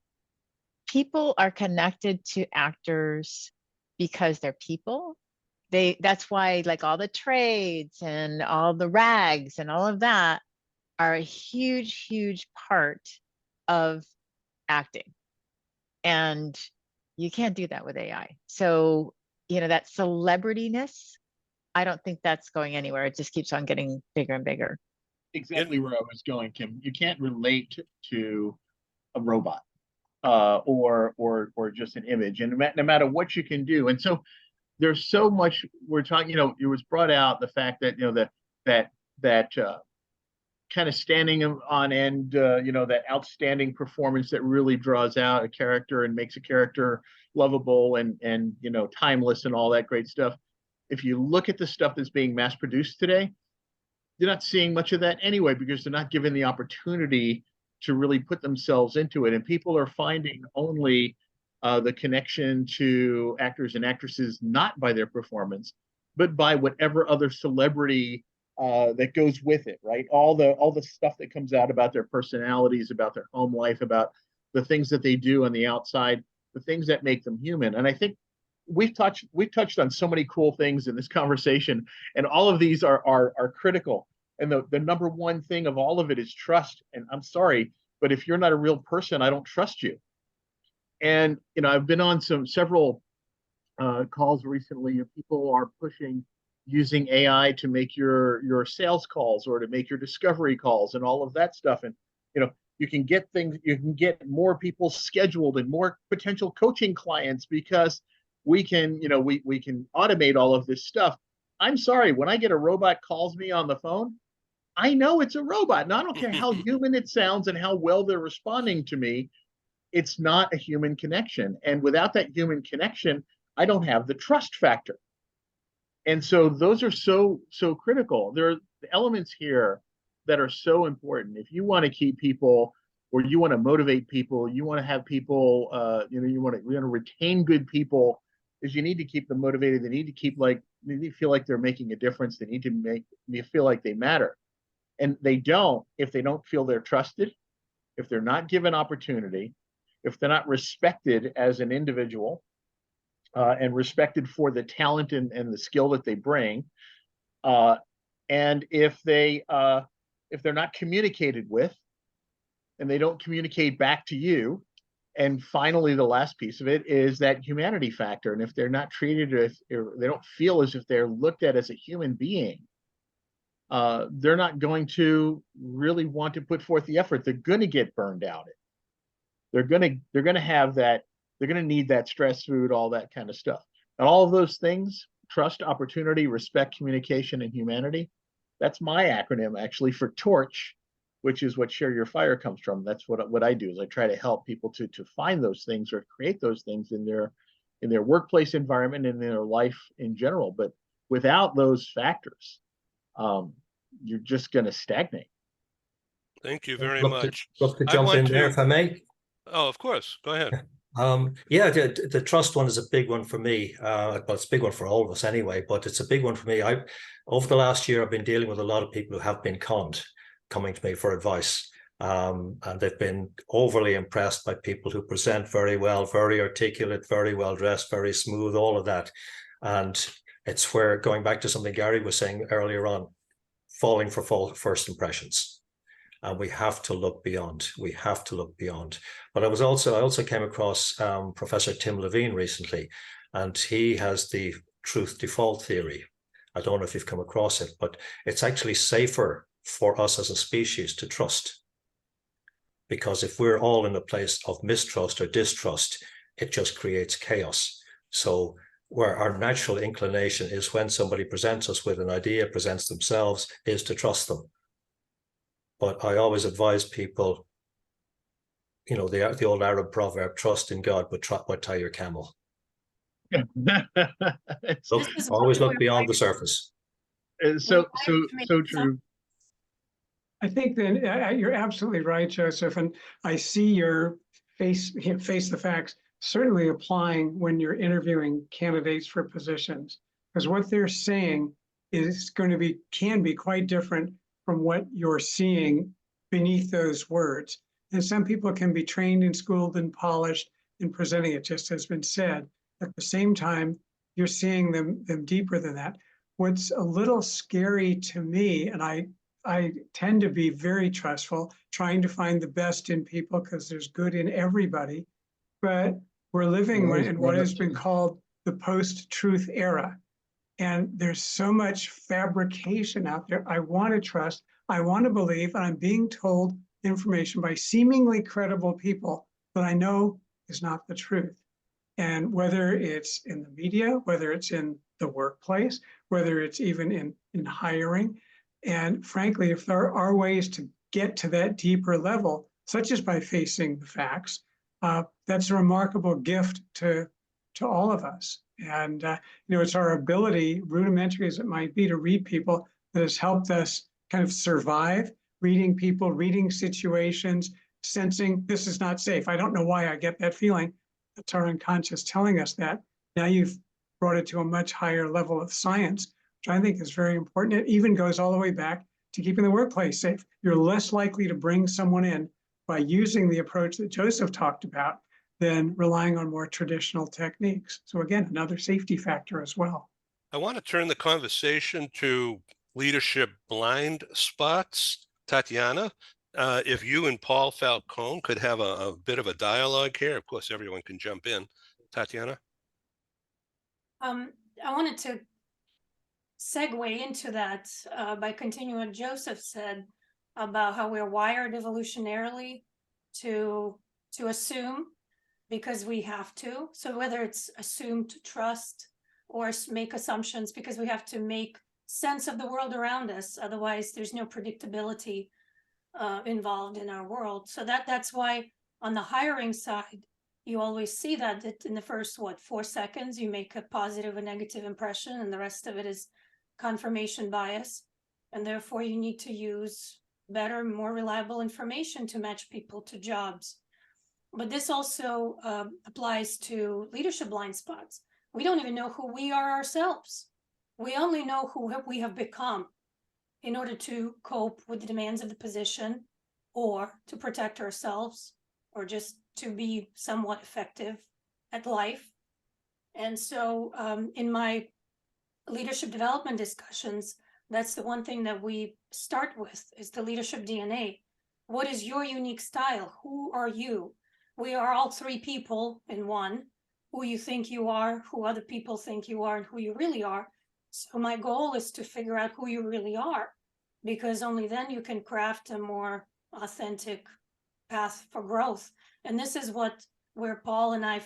people are connected to actors because they're people. That's why like all the trades and all the rags and all of that are a huge, huge part of acting. And you can't do that with AI. So, that celebrityness, I don't think that's going anywhere. It just keeps on getting bigger and bigger. Exactly where I was going, Kim. You can't relate to a robot or just an image, and no matter what you can do. And so there's so much we're talking. It was brought out the fact that that kind of standing on end, that outstanding performance that really draws out a character and makes a character lovable and timeless and all that great stuff. If you look at the stuff that's being mass produced today, you're not seeing much of that anyway, because they're not given the opportunity to really put themselves into it. And people are finding only the connection to actors and actresses not by their performance, but by whatever other celebrity that goes with it, right? All the stuff that comes out about their personalities, about their home life, about the things that they do on the outside, the things that make them human. And I think we've touched on so many cool things in this conversation, and all of these are critical. And the number one thing of all of it is trust. And I'm sorry, but if you're not a real person, I don't trust you. And I've been on several calls recently, and people are pushing using AI to make your sales calls or to make your discovery calls and all of that stuff. And you can get more people scheduled and more potential coaching clients because we can automate all of this stuff. I'm sorry, when I get a robot calls me on the phone, I know it's a robot. And I don't care how human it sounds and how well they're responding to me. It's not a human connection. And without that human connection, I don't have the trust factor. And so those are so critical. There are elements here that are so important. If you want to keep people, or you want to motivate people, you want to have people, you want to retain good people, is you need to keep them motivated. They need to feel like they're making a difference. They need to feel like they matter. And they don't if they don't feel they're trusted, if they're not given opportunity, if they're not respected as an individual, and respected for the talent and the skill that they bring, and if they're not communicated with, and they don't communicate back to you. And finally, the last piece of it is that humanity factor. And if they're not treated as, or they don't feel as if they're looked at as a human being, they're not going to really want to put forth the effort. They're going to get burned out. They're going to have that. They're going to need that stress food, all that kind of stuff. And all of those things, trust, opportunity, respect, communication, and humanity. That's my acronym actually for TORCH, which is what Share Your Fire comes from. That's what I do, is I try to help people to find those things or create those things in their workplace environment and in their life in general. But without those factors, you're just going to stagnate. Thank you very much. Love to jump in there, if I may. Oh, of course. Go ahead. Yeah, the trust one is a big one for me. Well, it's a big one for all of us anyway, but it's a big one for me. Over the last year, I've been dealing with a lot of people who have been conned, coming to me for advice. And they've been overly impressed by people who present very well, very articulate, very well dressed, very smooth, all of that. And it's where, going back to something Gary was saying earlier on, falling for first impressions. And we have to look beyond. We have to look beyond. But I also came across Professor Tim Levine recently, and he has the truth default theory. I don't know if you've come across it, but it's actually safer for us as a species to trust. Because if we're all in a place of mistrust or distrust, it just creates chaos. So where our natural inclination is when somebody presents us with an idea, presents themselves, is to trust them. But I always advise people, you know, the old Arab proverb, trust in God, but tie your camel. Always look beyond the surface. So true. I think that you're absolutely right, Joseph, and I see your face the facts certainly applying when you're interviewing candidates for positions, because what they're saying is can be quite different from what you're seeing beneath those words. And some people can be trained and schooled and polished in presenting it, just has been said. At the same time, you're seeing them deeper than that. What's a little scary to me, and I tend to be very trustful, trying to find the best in people because there's good in everybody, but we're living in what has been called the post-truth era. And there's so much fabrication out there. I want to trust, I want to believe, and I'm being told information by seemingly credible people that I know is not the truth. And whether it's in the media, whether it's in the workplace, whether it's even in hiring, and frankly, if there are ways to get to that deeper level, such as by facing the facts, that's a remarkable gift to all of us. And it's our ability, rudimentary as it might be, to read people that has helped us kind of survive, reading people, reading situations, sensing this is not safe. I don't know why I get that feeling. That's our unconscious telling us that. Now you've brought it to a much higher level of science, which I think is very important. It even goes all the way back to keeping the workplace safe. You're less likely to bring someone in by using the approach that Joseph talked about than relying on more traditional techniques. So again, another safety factor as well. I want to turn the conversation to leadership blind spots. Tatyana, if you and Paul Falcone could have a bit of a dialogue here, of course, everyone can jump in. Tatyana? I wanted to segue into that by continuing what Joseph said about how we're wired evolutionarily to assume because we have to. So whether it's assume to trust or make assumptions because we have to make sense of the world around us. Otherwise, there's no predictability involved in our world. So that's why on the hiring side, you always see that in the first, 4 seconds, you make a positive or negative impression, and the rest of it is confirmation bias. And therefore, you need to use better, more reliable information to match people to jobs. But this also applies to leadership blind spots. We don't even know who we are ourselves. We only know who we have become in order to cope with the demands of the position or to protect ourselves or just to be somewhat effective at life. And so in my leadership development discussions, that's the one thing that we start with is the leadership DNA. What is your unique style? Who are you? We are all three people in one, who you think you are, who other people think you are, and who you really are. So my goal is to figure out who you really are, because only then you can craft a more authentic path for growth. And this is where Paul and I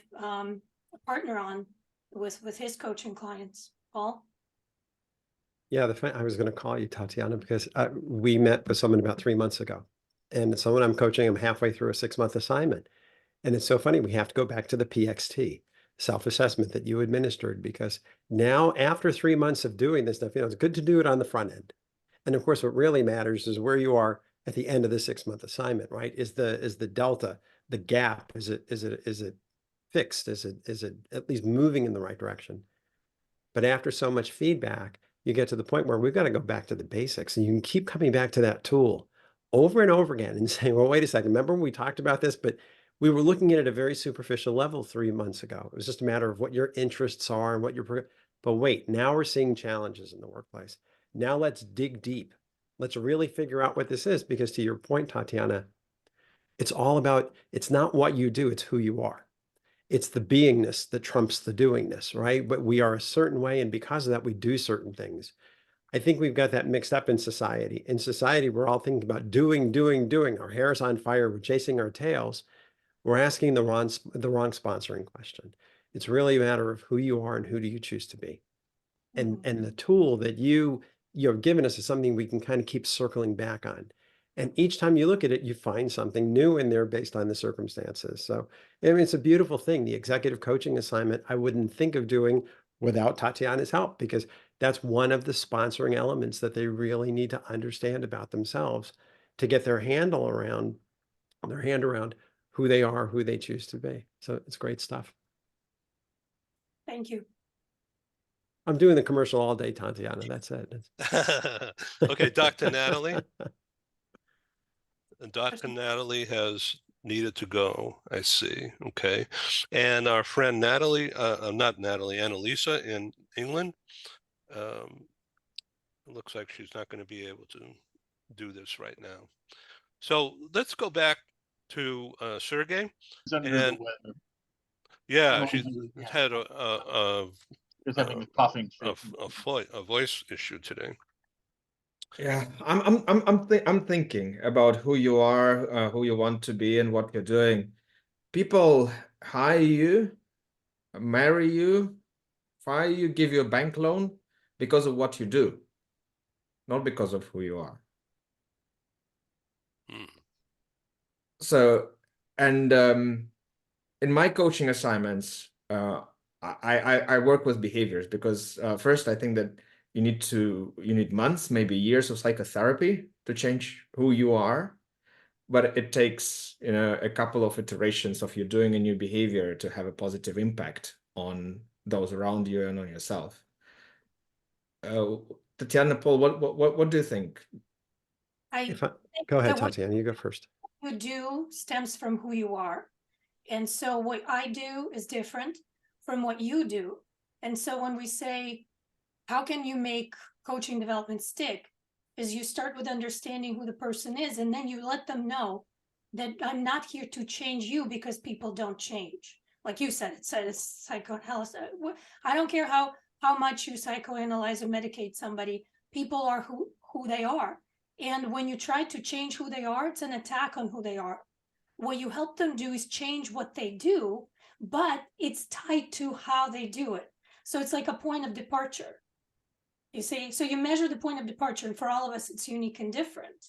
partner on with his coaching clients. Paul? Yeah, I was going to call you, Tatyana, because we met with someone about 3 months ago. And someone I'm coaching, I'm halfway through a 6-month assignment. And it's so funny, we have to go back to the PXT, self-assessment that you administered, because now after 3 months of doing this stuff, it's good to do it on the front end. And of course, what really matters is where you are at the end of the 6-month assignment, right? Is the delta, the gap, is it fixed? Is it at least moving in the right direction? But after so much feedback, you get to the point where we've got to go back to the basics, and you can keep coming back to that tool over and over again and saying, well, wait a second, remember when we talked about this, but we were looking at it at a very superficial level 3 months ago. It was just a matter of what your interests are and what but wait, now we're seeing challenges in the workplace. Now let's dig deep. Let's really figure out what this is, because to your point, Tatyana, it's all about, it's not what you do, it's who you are. It's the beingness that trumps the doingness, right? But we are a certain way, and because of that, we do certain things. I think we've got that mixed up in society. In society, we're all thinking about doing. Our hair's on fire, we're chasing our tails. We're asking the wrong sponsoring question. It's really a matter of who you are and who do you choose to be. And the tool that you've given us is something we can kind of keep circling back on. And each time you look at it, you find something new in there based on the circumstances. So, I mean, it's a beautiful thing. The executive coaching assignment, I wouldn't think of doing without Tatyana's help, because that's one of the sponsoring elements that they really need to understand about themselves to get their hand around who they are, who they choose to be. So it's great stuff. Thank you. I'm doing the commercial all day, Tatyana. That's it. Okay, Dr. Natalie. Dr. Natalie has needed to go, I see. Okay. And our friend Natalie, not Natalie, Annalisa in England, it looks like she's not going to be able to do this right now. So let's go back to Sergey. And yeah, she's had just having a coughing fit. a voice issue today. Yeah, I'm thinking about who you are, who you want to be, and what you're doing. People hire you, marry you, fire you, give you a bank loan because of what you do, not because of who you are. So, and in my coaching assignments, I work with behaviors because first I think that you need months, maybe years of psychotherapy to change who you are, but it takes a couple of iterations of you doing a new behavior to have a positive impact on those around you and on yourself. Tatyana, Paul, what do you think? Go ahead, Tatyana, you go first. What you do stems from who you are. And so what I do is different from what you do. And so when we say, how can you make coaching development stick? Is you start with understanding who the person is, and then you let them know that I'm not here to change you because people don't change. Like you said, it's psychoanalysis. I don't care how much you psychoanalyze or medicate somebody. People are who they are. And when you try to change who they are, it's an attack on who they are. What you help them do is change what they do, but it's tied to how they do it. So it's like a point of departure. You see, so you measure the point of departure, and for all of us, it's unique and different.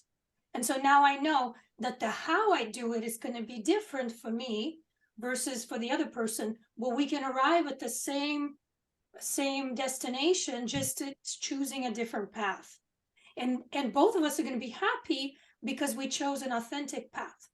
And so now I know that the how I do it is going to be different for me versus for the other person. Well, we can arrive at the same destination, just it's choosing a different path. And both of us are going to be happy because we chose an authentic path.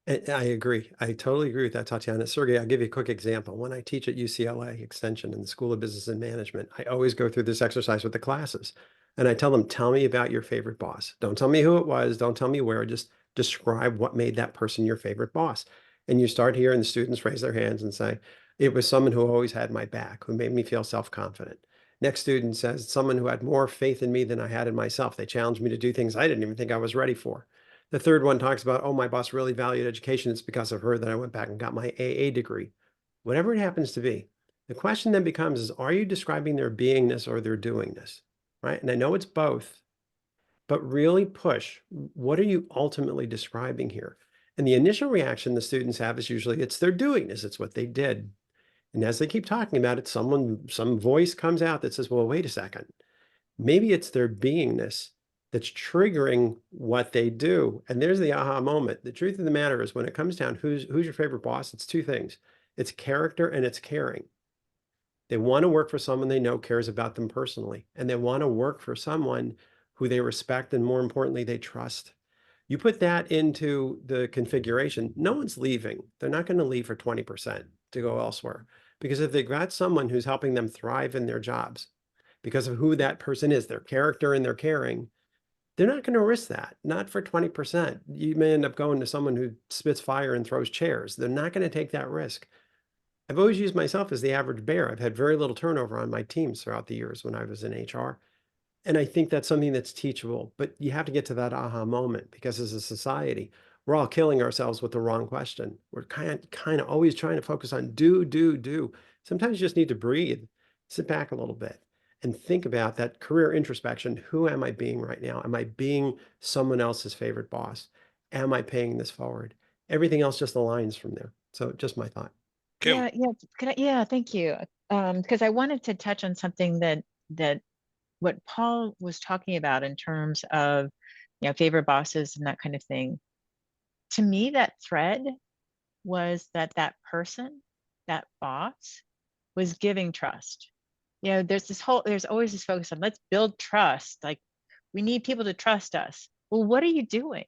I agree. I totally agree with that, Tatyana. Sergey, I'll give you a quick example. When I teach at UCLA Extension in the School of Business and Management, I always go through this exercise with the classes. And I tell them, tell me about your favorite boss. Don't tell me who it was. Don't tell me where. Just describe what made that person your favorite boss. And you start hearing the students raise their hands and say, it was someone who always had my back, who made me feel self-confident. Next student says, someone who had more faith in me than I had in myself. They challenged me to do things I didn't even think I was ready for. The third one talks about, oh, my boss really valued education. It's because of her that I went back and got my AA degree. Whatever it happens to be. The question then becomes is, are you describing their beingness or their doingness, right? And I know it's both, but really push, what are you ultimately describing here? And the initial reaction the students have is usually it's their doingness. It's what they did. And as they keep talking about it, some voice comes out that says, well, wait a second. Maybe it's their beingness that's triggering what they do. And there's the aha moment. The truth of the matter is when it comes down, who's your favorite boss? It's two things. It's character and it's caring. They want to work for someone they know cares about them personally. And they want to work for someone who they respect and more importantly, they trust. You put that into the configuration, no one's leaving. They're not going to leave for 20% to go elsewhere. Because if they've got someone who's helping them thrive in their jobs, because of who that person is, their character and their caring, they're not going to risk that, not for 20%. You may end up going to someone who spits fire and throws chairs. They're not going to take that risk. I've always used myself as the average bear. I've had very little turnover on my teams throughout the years when I was in HR. And I think that's something that's teachable, but you have to get to that aha moment because as a society, we're all killing ourselves with the wrong question. We're kind of always trying to focus on do. Sometimes you just need to breathe, sit back a little bit and think about that career introspection. Who am I being right now? Am I being someone else's favorite boss? Am I paying this forward? Everything else just aligns from there. So just my thought. Kim. Yeah, thank you. Because I wanted to touch on something that what Paul was talking about in terms of, favorite bosses and that kind of thing. To me, that thread was that person, that boss, was giving trust. There's always this focus on let's build trust. Like, we need people to trust us. Well, what are you doing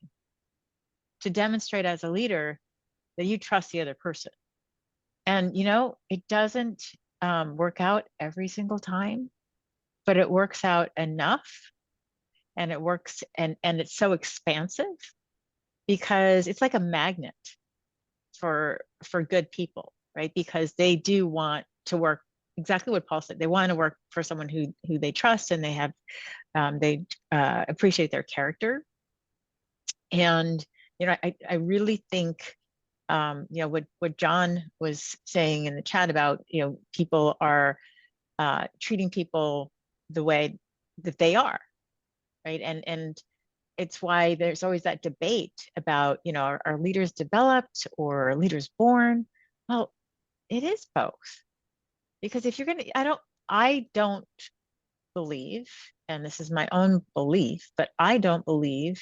to demonstrate as a leader that you trust the other person? And, it doesn't work out every single time, but it works out enough, and it works, and it's so expansive because it's like a magnet for good people, right? Because they do want to work exactly what Paul said. They want to work for someone who they trust, and they have they appreciate their character. And I really think what John was saying in the chat about people are treating people the way that they are, right? And it's why there's always that debate about are leaders developed or are leaders born? Well, it is both, because if you're gonna, I don't believe, and this is my own belief, but I don't believe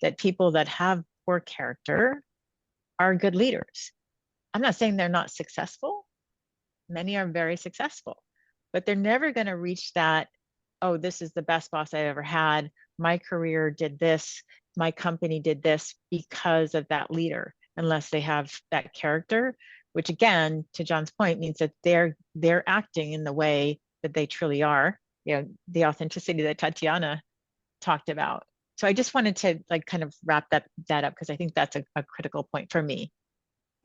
that people that have poor character are good leaders. I'm not saying they're not successful. Many are very successful, but they're never going to reach that, oh, this is the best boss I ever had. My career did this. My company did this because of that leader, unless they have that character, which again, to John's point, means that they're acting in the way that they truly are, the authenticity that Tatyana talked about. So I just wanted to kind of wrap that up, because I think that's a critical point for me.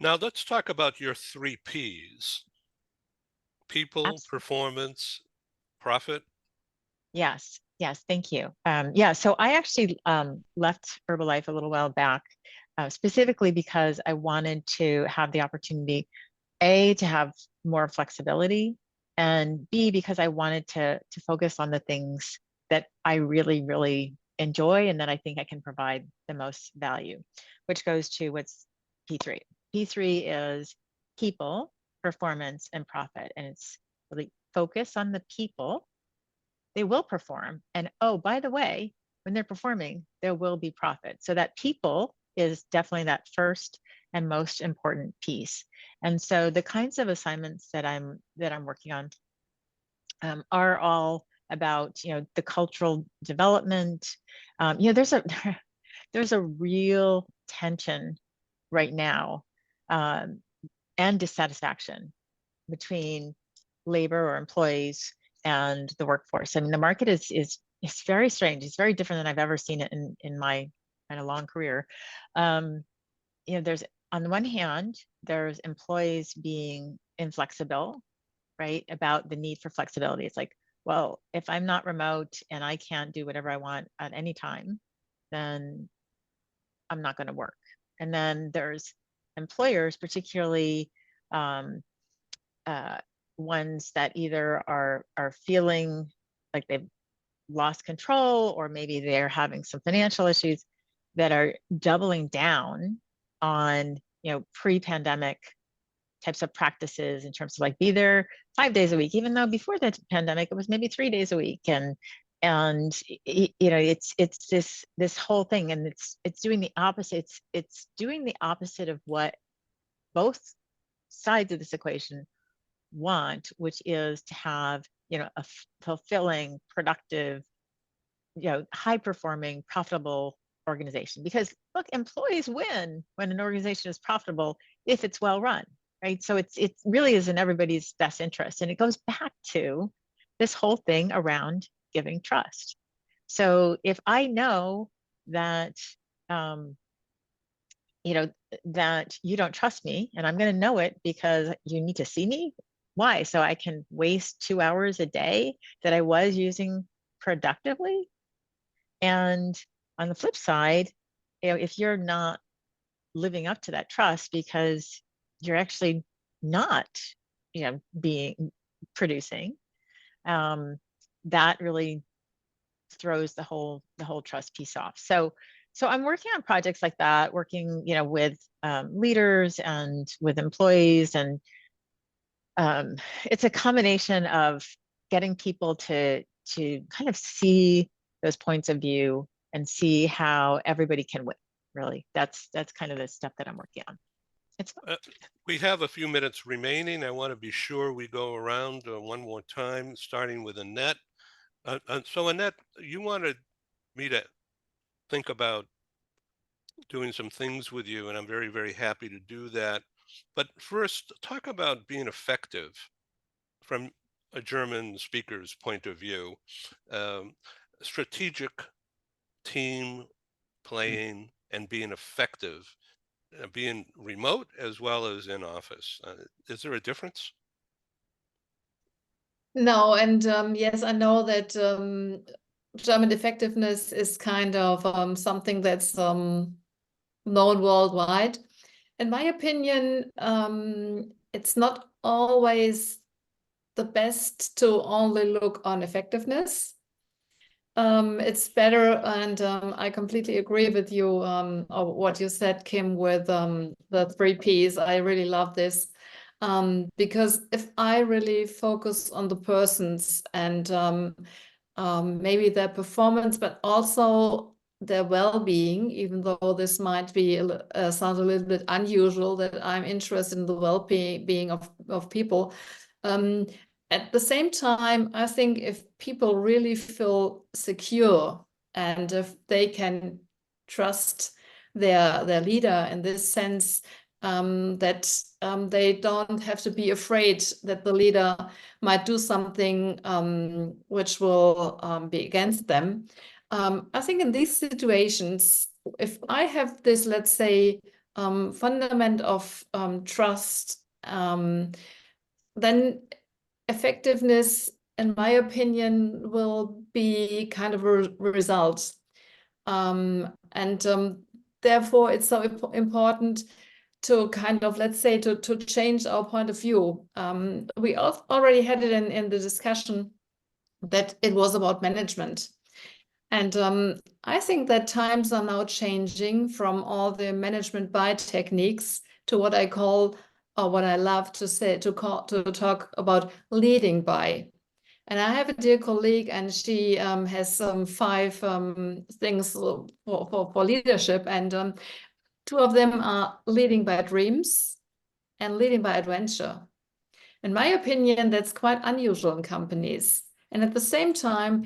Now let's talk about your 3 Ps: people, Absolutely. performance, profit. Yes, thank you. So I actually left Herbalife a little while back, specifically because I wanted to have the opportunity, A, to have more flexibility, and B, because I wanted to focus on the things that I really, really enjoy and that I think I can provide the most value, which goes to what's P3. P3 is people, performance, and profit. And it's really focus on the people. They will perform. And oh, by the way, when they're performing, there will be profit. So that people is definitely that first and most important piece. And so the kinds of assignments that I'm working on are all about the cultural development. There's a real tension right now, and dissatisfaction between labor or employees and the workforce. I mean, the market is very strange. It's very different than I've ever seen it in my kind of long career. There's, on the one hand, there's employees being inflexible, right? About the need for flexibility. It's like, well, if I'm not remote and I can't do whatever I want at any time, then I'm not going to work. And then there's employers, particularly ones that either are feeling like they've lost control, or maybe they're having some financial issues, that are doubling down on pre-pandemic types of practices in terms of like be there 5 days a week, even though before the pandemic it was maybe 3 days a week. And it's this whole thing, and it's doing the opposite. It's doing the opposite of what both sides of this equation want, which is to have a fulfilling, productive, high performing, profitable organization. Because look, employees win when an organization is profitable if it's well run, right? So it really is in everybody's best interest. And it goes back to this whole thing around giving trust. So if I know that that you don't trust me, and I'm going to know it because you need to see me. Why? So I can waste 2 hours a day that I was using productively. And on the flip side, if you're not living up to that trust because you're actually not, being producing, that really throws the whole trust piece off. So I'm working on projects like that, working, with leaders and with employees, and it's a combination of getting people to kind of see those points of view and see how everybody can win. Really, that's kind of the stuff that I'm working on. It's we have a few minutes remaining. I want to be sure we go around one more time, starting with Annette. So Annette, you wanted me to think about doing some things with you, and I'm very, very happy to do that. But first, talk about being effective from a German speaker's point of view. Strategic team playing and being effective, being remote as well as in office. Is there a difference? No, and yes, I know that German effectiveness is kind of something that's known worldwide. In my opinion, it's not always the best to only look on effectiveness. It's better, and I completely agree with you of what you said, Kim, with the 3 Ps. I really love this. Because if I really focus on the persons and maybe their performance, but also their well-being, even though this might be sound a little bit unusual, that I'm interested in the well-being of people. At the same time, I think if people really feel secure and if they can trust their leader in this sense, that they don't have to be afraid that the leader might do something which will be against them. I think in these situations, if I have this, let's say, fundament of trust, then effectiveness, in my opinion, will be kind of a result. Therefore, it's so important to kind of, let's say, to change our point of view. We already had it in the discussion that it was about management. And I think that times are now changing from all the management by techniques to what I call, or what I love to say, to talk about leading by. And I have a dear colleague, and she has 5 things for leadership, and 2 of them are leading by dreams and leading by adventure. In my opinion, that's quite unusual in companies. And at the same time,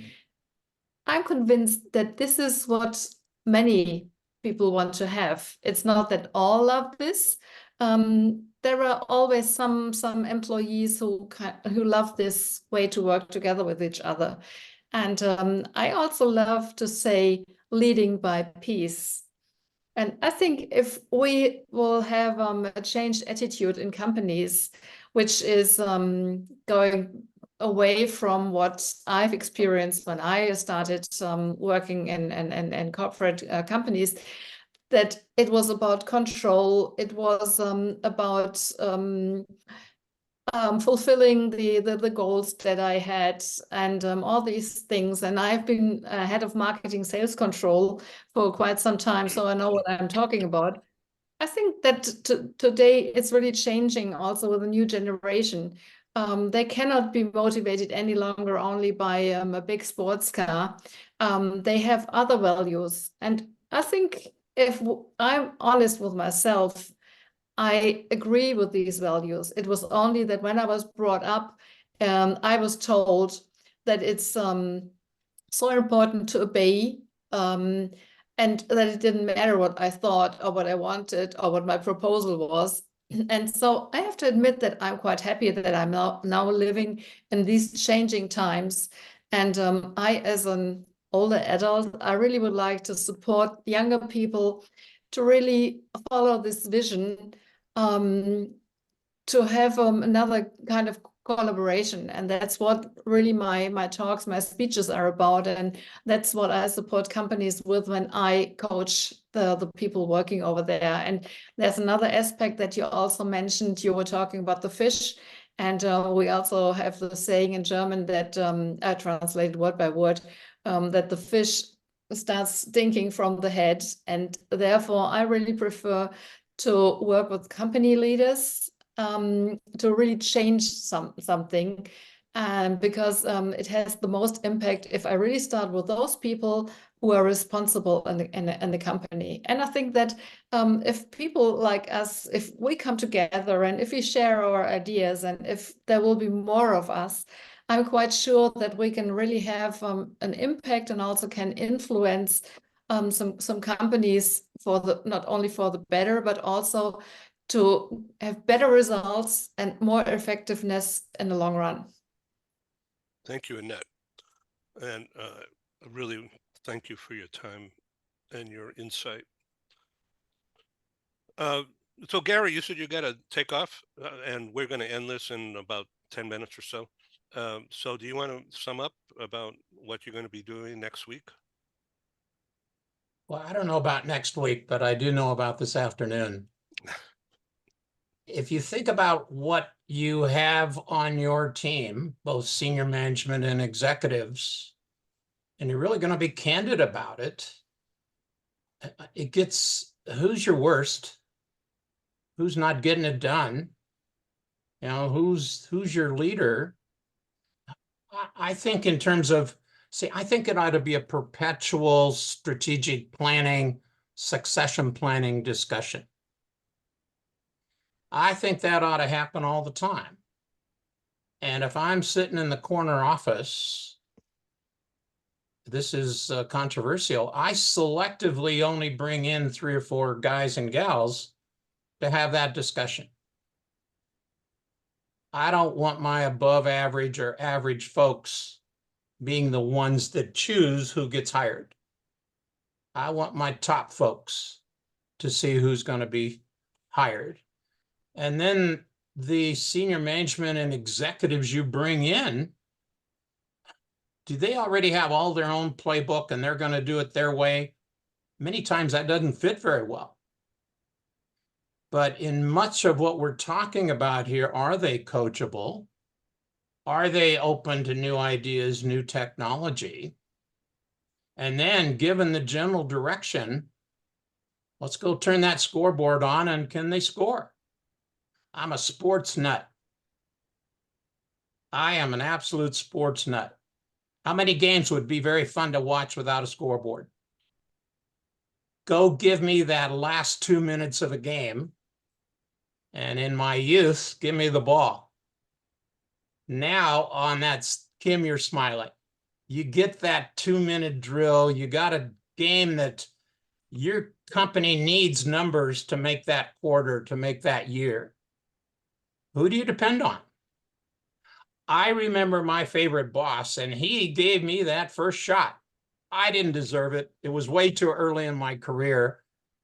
I'm convinced that this is what many people want to have. It's not that all love this. There are always some employees who love this way to work together with each other. And I also love to say leading by peace. And I think if we will have a changed attitude in companies, which is going away from what I've experienced when I started working in corporate companies, that it was about control, it was about fulfilling the goals that I had, and all these things. And I've been head of marketing sales control for quite some time, so I know what I'm talking about. I think that today it's really changing also with the new generation. They cannot be motivated any longer only by a big sports car. They have other values. And I think if I'm honest with myself, I agree with these values. It was only that when I was brought up, I was told that it's so important to obey, and that it didn't matter what I thought or what I wanted or what my proposal was. And so I have to admit that I'm quite happy that I'm now living in these changing times. And I, as an older adult, I really would like to support younger people to really follow this vision, to have another kind of collaboration. And that's what really my talks, my speeches are about. And that's what I support companies with when I coach the people working over there. And there's another aspect that you also mentioned. You were talking about the fish. And we also have the saying in German that I translated word by word, that the fish starts stinking from the head. And therefore, I really prefer to work with company leaders to really change something. Because it has the most impact if I really start with those people who are responsible in the company. And I think that if people like us, if we come together and if we share our ideas and if there will be more of us, I'm quite sure that we can really have an impact and also can influence some companies for the not only for the better, but also to have better results and more effectiveness in the long run. Thank you, Annette. And really thank you for your time and your insight. So Gary, you said you got to take off and we're going to end this in about 10 minutes or so. So do you want to sum up about what you're going to be doing next week? Well, I don't know about next week, but I do know about this afternoon. If you think about what you have on your team, both senior management and executives, and you're really going to be candid about it, it gets, who's your worst? Who's not getting it done? You know, who's your leader? I think in terms of, I think it ought to be a perpetual strategic planning, succession planning discussion. I think that ought to happen all the time. And if I'm sitting in the corner office, this is controversial, I selectively only bring in 3 or 4 guys and gals to have that discussion. I don't want my above average or average folks being the ones that choose who gets hired. I want my top folks to see who's going to be hired. And then the senior management and executives you bring in, do they already have all their own playbook and they're going to do it their way? Many times that doesn't fit very well. But in much of what we're talking about here, are they coachable? Are they open to new ideas, new technology? And then given the general direction, let's go turn that scoreboard on and can they score? I'm a sports nut. I am an absolute sports nut. How many games would be very fun to watch without a scoreboard? Go give me that last 2 minutes of a game. And in my youth, give me the ball. Now on that, Kim, you're smiling. You get that 2-minute drill. You got a game that your company needs numbers to make that quarter, to make that year. Who do you depend on? I remember my favorite boss, and he gave me that first shot. I didn't deserve it. It was way too early in my career,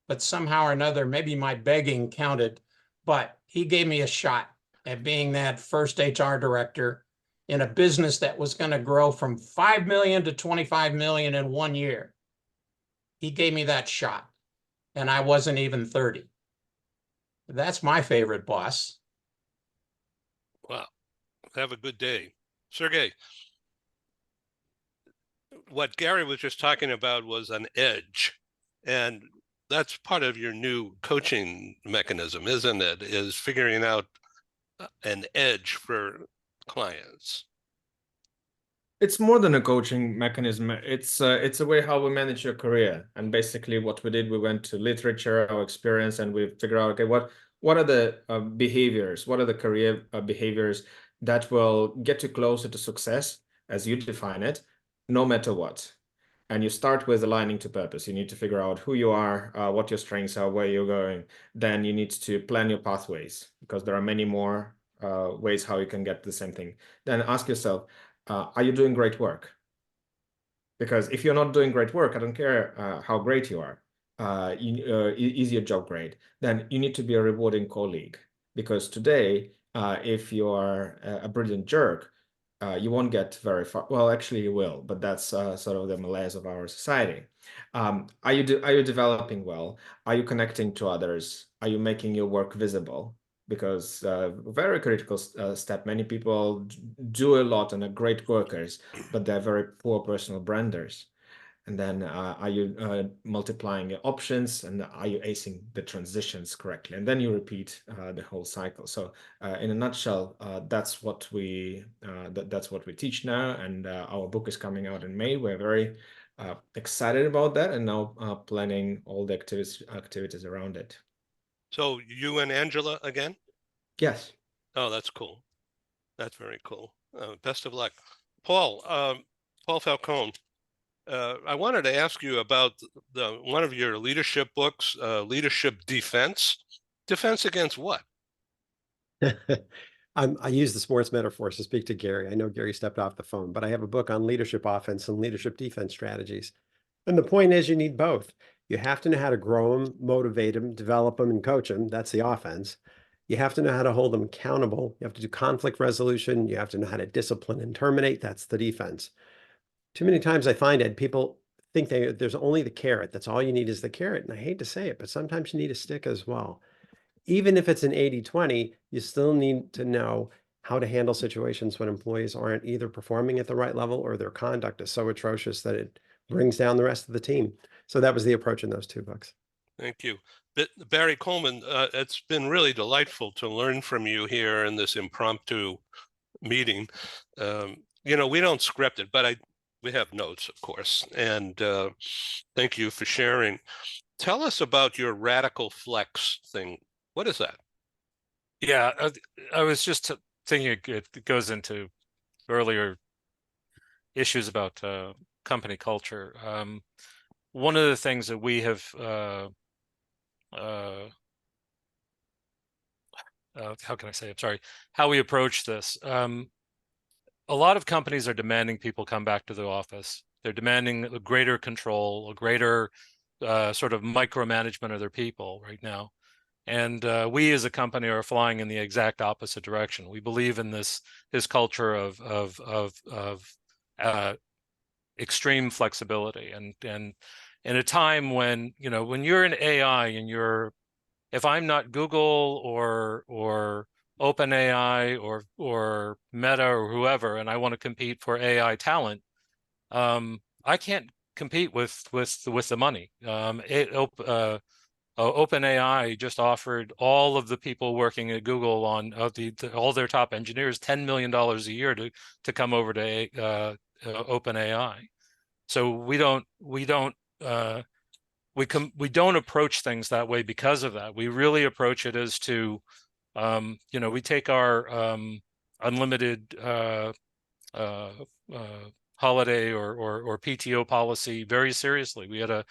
but somehow or another, maybe my begging counted, but he gave me a shot at being that first HR director in a business that was going to grow from 5 million to 25 million in 1 year. He gave me that shot, and I wasn't even 30. That's my favorite boss. Wow. Have a good day. Sergey, what Gary was just talking about was an edge. And that's part of your new coaching mechanism, isn't it? Is figuring out an edge for clients. It's more than a coaching mechanism. It's a way how we manage your career. And basically what we did, we went to literature, our experience, and we figured out, okay, what are the behaviors? What are the career behaviors that will get you closer to success as you define it, no matter what? And you start with aligning to purpose. You need to figure out who you are, what your strengths are, where you're going. Then you need to plan your pathways, because there are many more ways how you can get the same thing. Then ask yourself, are you doing great work? Because if you're not doing great work, I don't care how great you are, is your job great? Then you need to be a rewarding colleague. Because today, if you are a brilliant jerk, you won't get very far. Well, actually you will, but that's sort of the malaise of our society. Are you developing well? Are you connecting to others? Are you making your work visible? Because very critical step. Many people do a lot and are great workers, but they're very poor personal branders. And then are you multiplying your options, and are you acing the transitions correctly? And then you repeat the whole cycle. So in a nutshell, that's what we teach now. And our book is coming out in May. We're very excited about that, and now planning all the activities around it. So you and Angela again? Yes. Oh, that's cool. That's very cool. Best of luck. Paul Falcone, I wanted to ask you about one of your leadership books, Leadership Defense. Defense against what? I use the sports metaphors to speak to Gary. I know Gary stepped off the phone, but I have a book on leadership offense and leadership defense strategies. And the point is, you need both. You have to know how to grow them, motivate them, develop them, and coach them. That's the offense. You have to know how to hold them accountable. You have to do conflict resolution. You have to know how to discipline and terminate. That's the defense. Too many times I find that people think there's only the carrot. That's all you need is the carrot. And I hate to say it, but sometimes you need a stick as well. Even if it's an 80-20, you still need to know how to handle situations when employees aren't either performing at the right level or their conduct is so atrocious that it brings down the rest of the team. So that was the approach in those two books. Thank you. Barry Coleman, it's been really delightful to learn from you here in this impromptu meeting. You know, we don't script it, but we have notes, of course. And thank you for sharing. Tell us about your radical flex thing. What is that? Yeah, I was just thinking it goes into earlier issues about company culture. One of the things that we have how can I say? I'm sorry. How we approach this. A lot of companies are demanding people come back to the office. They're demanding a greater control, a greater sort of micromanagement of their people right now. And we as a company are flying in the exact opposite direction. We believe in this culture of extreme flexibility, and in a time when, you know, when you're in AI and if I'm not Google or OpenAI or Meta or whoever, and I want to compete for AI talent, I can't compete with the money. OpenAI just offered all of the people working at Google on all their top engineers $10 million a year to come over to OpenAI. So we don't approach things that way because of that. We really approach it as to, you know, we take our unlimited holiday or PTO policy very seriously. We had a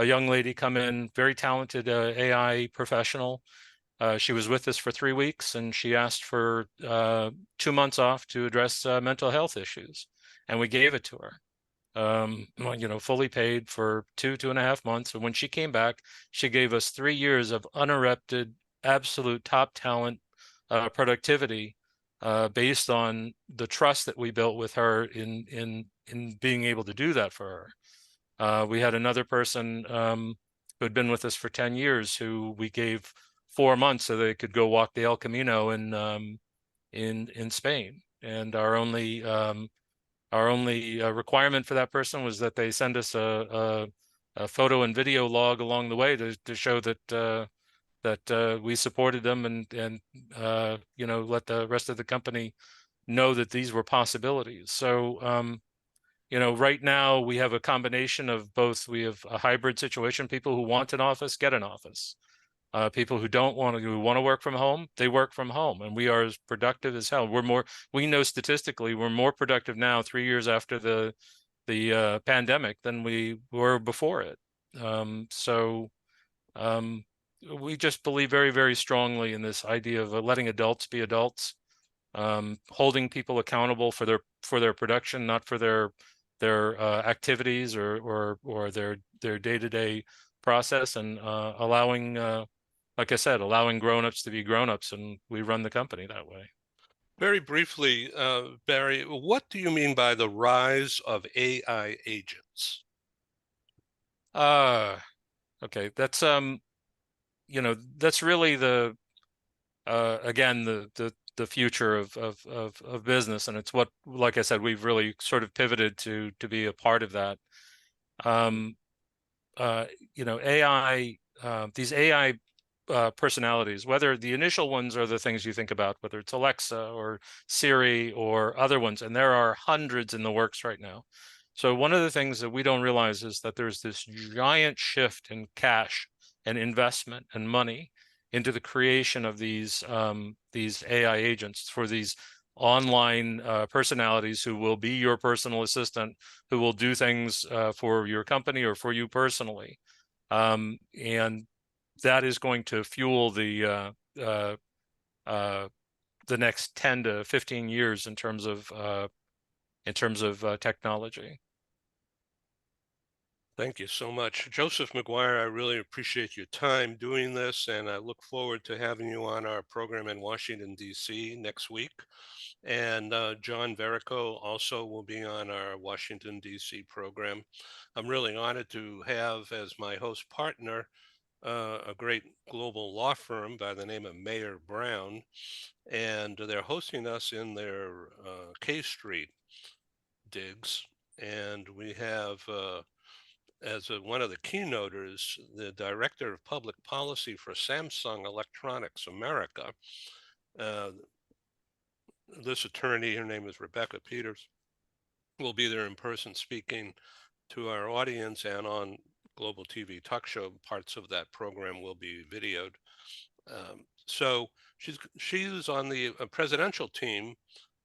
young lady come in, very talented AI professional. She was with us for 3 weeks, and she asked for 2 months off to address mental health issues, and we gave it to her. You know, fully paid for 2.5 months. And when she came back, she gave us 3 years of uninterrupted, absolute top talent productivity based on the trust that we built with her in being able to do that for her. We had another person who had been with us for 10 years who we gave 4 months so they could go walk the El Camino in Spain. And our only requirement for that person was that they send us a photo and video log along the way to show that we supported them and you know, let the rest of the company know that these were possibilities. So you know, right now we have a combination of both. We have a hybrid situation. People who want an office get an office. People who want to work from home, they work from home, and we are as productive as hell. We know statistically we're more productive now 3 years after the pandemic than we were before it. So we just believe very, very strongly in this idea of letting adults be adults, holding people accountable for their production, not for their activities or their day-to-day process, and allowing, like I said, allowing grown-ups to be grown-ups, and we run the company that way. Very briefly, Barry, what do you mean by the rise of AI agents? Okay, that's you know, that's really the again the future of business, and it's what, like I said, we've really sort of pivoted to be a part of that. AI, these AI personalities, whether the initial ones are the things you think about, whether it's Alexa or Siri or other ones, and there are hundreds in the works right now. So one of the things that we don't realize is that there's this giant shift in cash and investment and money into the creation of these AI agents for these online personalities who will be your personal assistant, who will do things for your company or for you personally. And that is going to fuel the next 10 to 15 years in terms of technology. Thank you so much. Joseph McGuire, I really appreciate your time doing this, and I look forward to having you on our program in Washington, D.C. next week. And John Verico also will be on our Washington, D.C. program. I'm really honored to have as my host partner a great global law firm by the name of Mayer Brown, and they're hosting us in their K Street digs. And we have as one of the keynoters, the Director of Public Policy for Samsung Electronics America. This attorney, her name is Rebecca Peters, will be there in person speaking to our audience, and on Global TV talk show, parts of that program will be videoed. So she's on the presidential team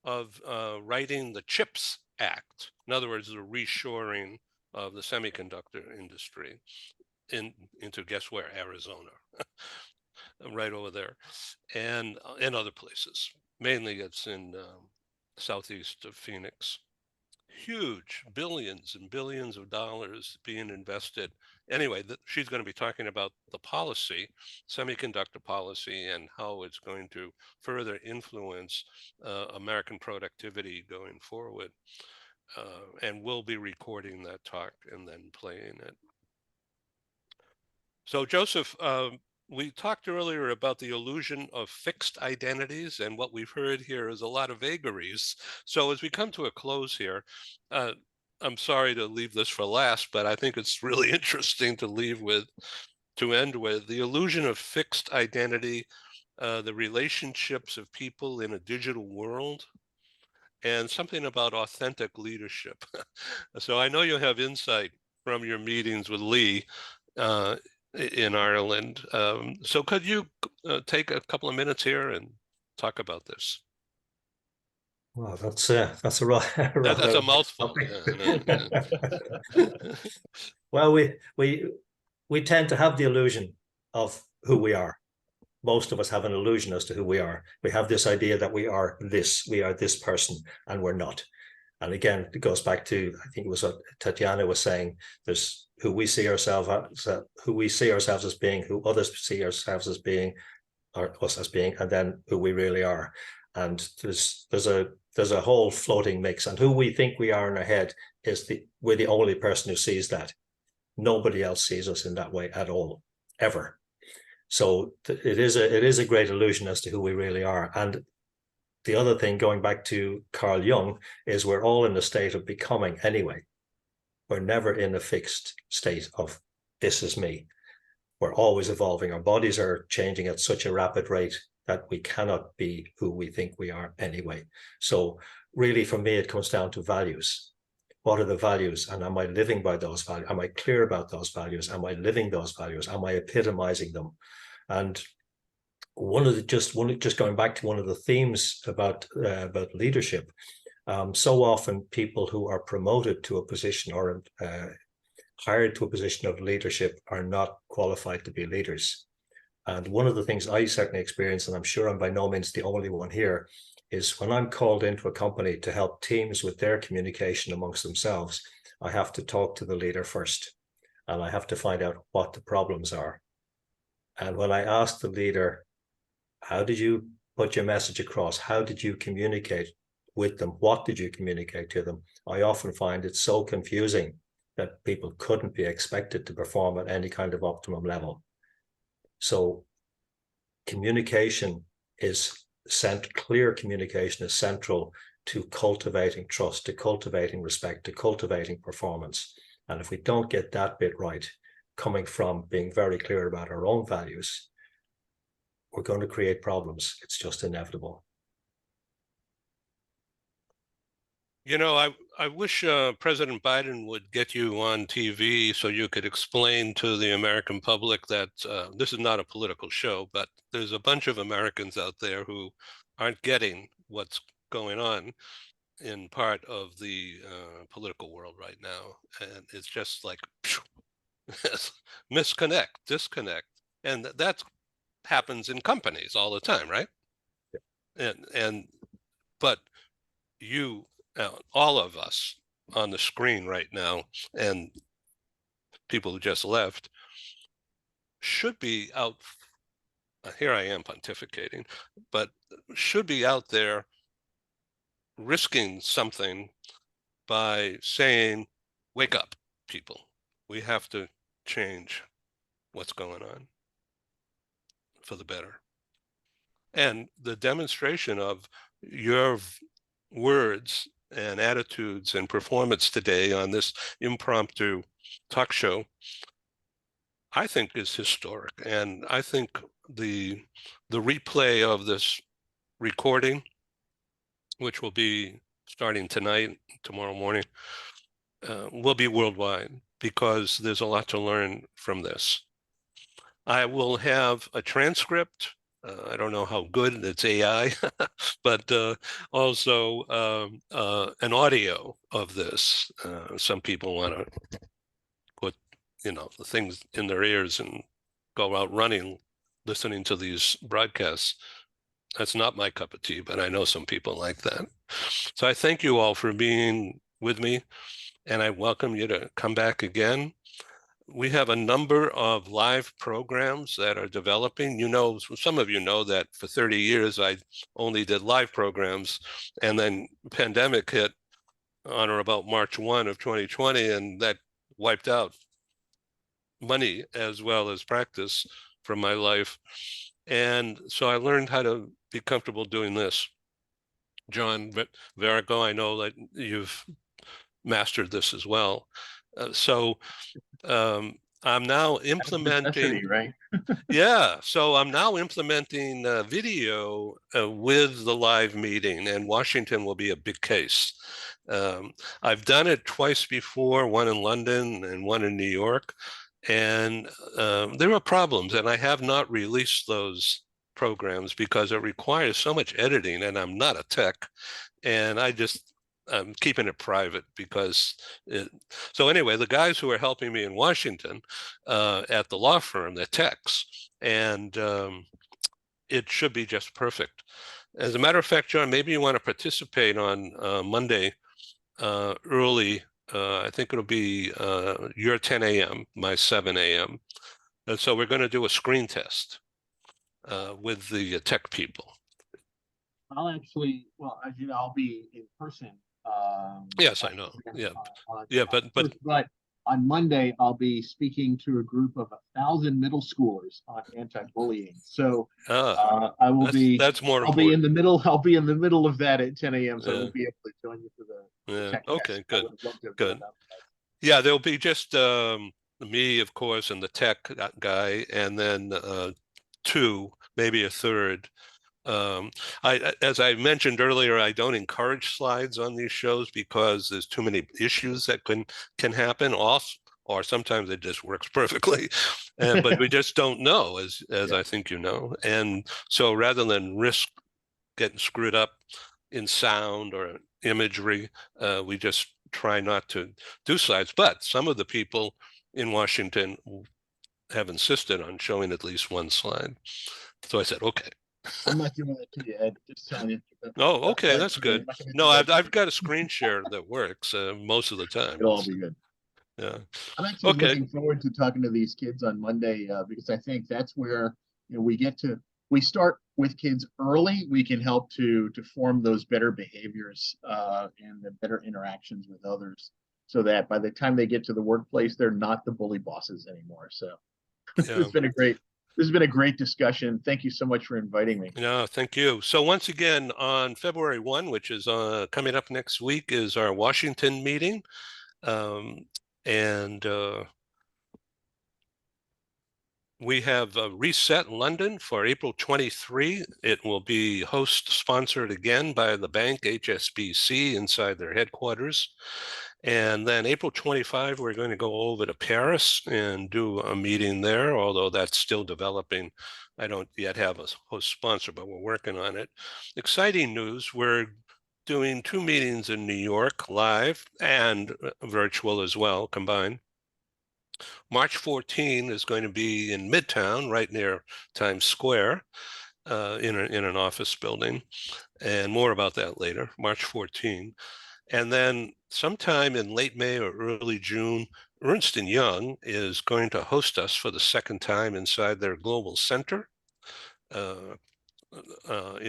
of writing the CHIPS Act. In other words, the reshoring of the semiconductor industry into, guess where, Arizona, right over there, and in other places. Mainly it's in southeast of Phoenix. Huge billions and billions of dollars being invested. Anyway, she's going to be talking about the policy, semiconductor policy, and how it's going to further influence American productivity going forward. And we'll be recording that talk and then playing it. So Joseph, we talked earlier about the illusion of fixed identities, and what we've heard here is a lot of vagaries. So as we come to a close here, I'm sorry to leave this for last, but I think it's really interesting to end with the illusion of fixed identity, the relationships of people in a digital world, and something about authentic leadership. So I know you have insight from your meetings with Lee in Ireland. So could you take a couple of minutes here and talk about this? Well, that's a rather mouthful. Well, we tend to have the illusion of who we are. Most of us have an illusion as to who we are. We have this idea that we are this person, and we're not. And again, it goes back to, I think it was what Tatyana was saying, there's who we see ourselves as being, who others see ourselves as being, or us as being, and then who we really are. And there's a whole floating mix, and who we think we are in our head we're the only person who sees that. Nobody else sees us in that way at all, ever. So it is a great illusion as to who we really are. And the other thing, going back to Carl Jung, is we're all in a state of becoming anyway. We're never in a fixed state of this is me. We're always evolving. Our bodies are changing at such a rapid rate that we cannot be who we think we are anyway. So really, for me, it comes down to values. What are the values? And am I living by those values? Am I clear about those values? Am I living those values? Am I epitomizing them? And just going back to one of the themes about leadership, so often people who are promoted to a position or hired to a position of leadership are not qualified to be leaders. And one of the things I certainly experience, and I'm sure I'm by no means the only one here, is when I'm called into a company to help teams with their communication amongst themselves, I have to talk to the leader first, and I have to find out what the problems are. And when I ask the leader, how did you put your message across? How did you communicate with them? What did you communicate to them? I often find it so confusing that people couldn't be expected to perform at any kind of optimum level. So communication clear communication is central to cultivating trust, to cultivating respect, to cultivating performance. And if we don't get that bit right, coming from being very clear about our own values, we're going to create problems. It's just inevitable. You know, I wish President Biden would get you on TV so you could explain to the American public that this is not a political show, but there's a bunch of Americans out there who aren't getting what's going on in part of the political world right now. And it's just like disconnect. And that happens in companies all the time, right? But you, all of us on the screen right now, and people who just left, should be out. Here I am pontificating, but should be out there risking something by saying, wake up, people. We have to change what's going on for the better. And the demonstration of your words and attitudes and performance today on this impromptu talk show, I think is historic. And I think the replay of this recording, which will be starting tonight, tomorrow morning, will be worldwide, because there's a lot to learn from this. I will have a transcript. I don't know how good, it's AI, but also an audio of this. Some people want to put, the things in their ears and go out running, listening to these broadcasts. That's not my cup of tea, but I know some people like that. So I thank you all for being with me, and I welcome you to come back again. We have a number of live programs that are developing. Some of you know that for 30 years, I only did live programs, and then pandemic hit on or about March 1 of 2020, and that wiped out money as well as practice from my life. And so I learned how to be comfortable doing this. John Verico, I know that you've mastered this as well. I'm now implementing, right? Yeah, so I'm now implementing video with the live meeting, and Washington will be a big case. I've done it twice before, one in London and one in New York, and there are problems, and I have not released those programs because it requires so much editing, and I'm not a tech, and I'm keeping it private because so anyway, the guys who are helping me in Washington at the law firm, they're techs, and it should be just perfect. As a matter of fact, John, maybe you want to participate on Monday early. I think it'll be your 10 a.m., my 7 a.m. And so we're going to do a screen test with the tech people. I'll actually, well, as you know, I'll be in person. Yes, I know. Yeah, but on Monday I'll be speaking to a group of 1,000 middle schoolers on anti-bullying. So I will be. That's more. I'll be in the middle. I'll be in the middle of that at 10 a.m. So I won't be able to join you for the tech okay, test. good. Yeah, there'll be just me, of course, and the tech guy, and then two, maybe a third. As I mentioned earlier, I don't encourage slides on these shows because there's too many issues that can happen off, or sometimes it just works perfectly, but we just don't know, as I think you know. And so rather than risk getting screwed up in sound or imagery, we just try not to do slides. But some of the people in Washington have insisted on showing at least one slide. So I said, okay. I'm not doing that to you, Ed. Just telling you. Oh, okay, that's good. No, I've got a screen share that works most of the time. It'll all be good. Yeah. I'm actually looking forward to talking to these kids on Monday because I think that's where we start with kids early. We can help to form those better behaviors and the better interactions with others, so that by the time they get to the workplace, they're not the bully bosses anymore. So It's been a great. This has been a great discussion. Thank you so much for inviting me. No, thank you. So once again, on February 1, which is coming up next week, is our Washington meeting. And we have Reset London for April 23. It will be host sponsored again by the bank HSBC inside their headquarters. And then April 25, we're going to go over to Paris and do a meeting there, although that's still developing. I don't yet have a host sponsor, but we're working on it. Exciting news, we're doing 2 meetings in New York live and virtual as well, combined. March 14 is going to be in Midtown, right near Times Square, in an office building, and more about that later, March 14. And then sometime in late May or early June, Ernst & Young is going to host us for the second time inside their global center in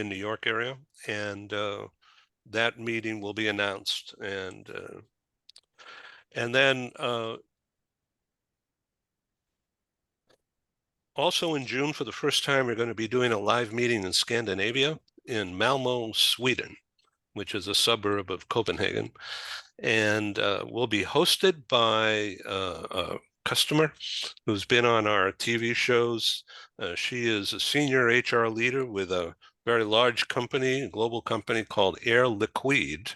New York area. And that meeting will be announced. And then also in June, for the first time, we're going to be doing a live meeting in Scandinavia, in Malmo, Sweden, which is a suburb of Copenhagen. And we'll be hosted by a customer who's been on our TV shows. She is a senior HR leader with a very large company, a global company called Air Liquide,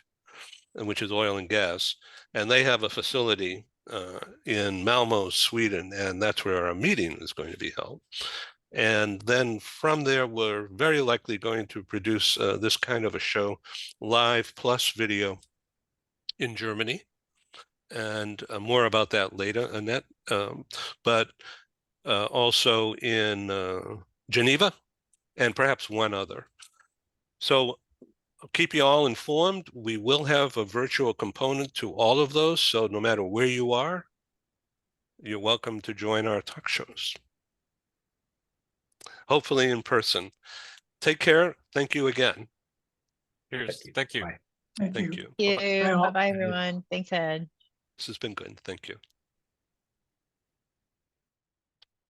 which is oil and gas. And they have a facility in Malmo, Sweden, and that's where our meeting is going to be held. And then from there, we're very likely going to produce this kind of a show, live plus video, in Germany. And more about that later, Annette. But also in Geneva, and perhaps one other. So I'll keep you all informed. We will have a virtual component to all of those. So no matter where you are, you're welcome to join our talk shows. Hopefully in person. Take care. Thank you again. Cheers. Thank you. Thank you. Thank you. Thank you. Bye all. Bye-bye, everyone. Thanks, Ed. This has been good. Thank you.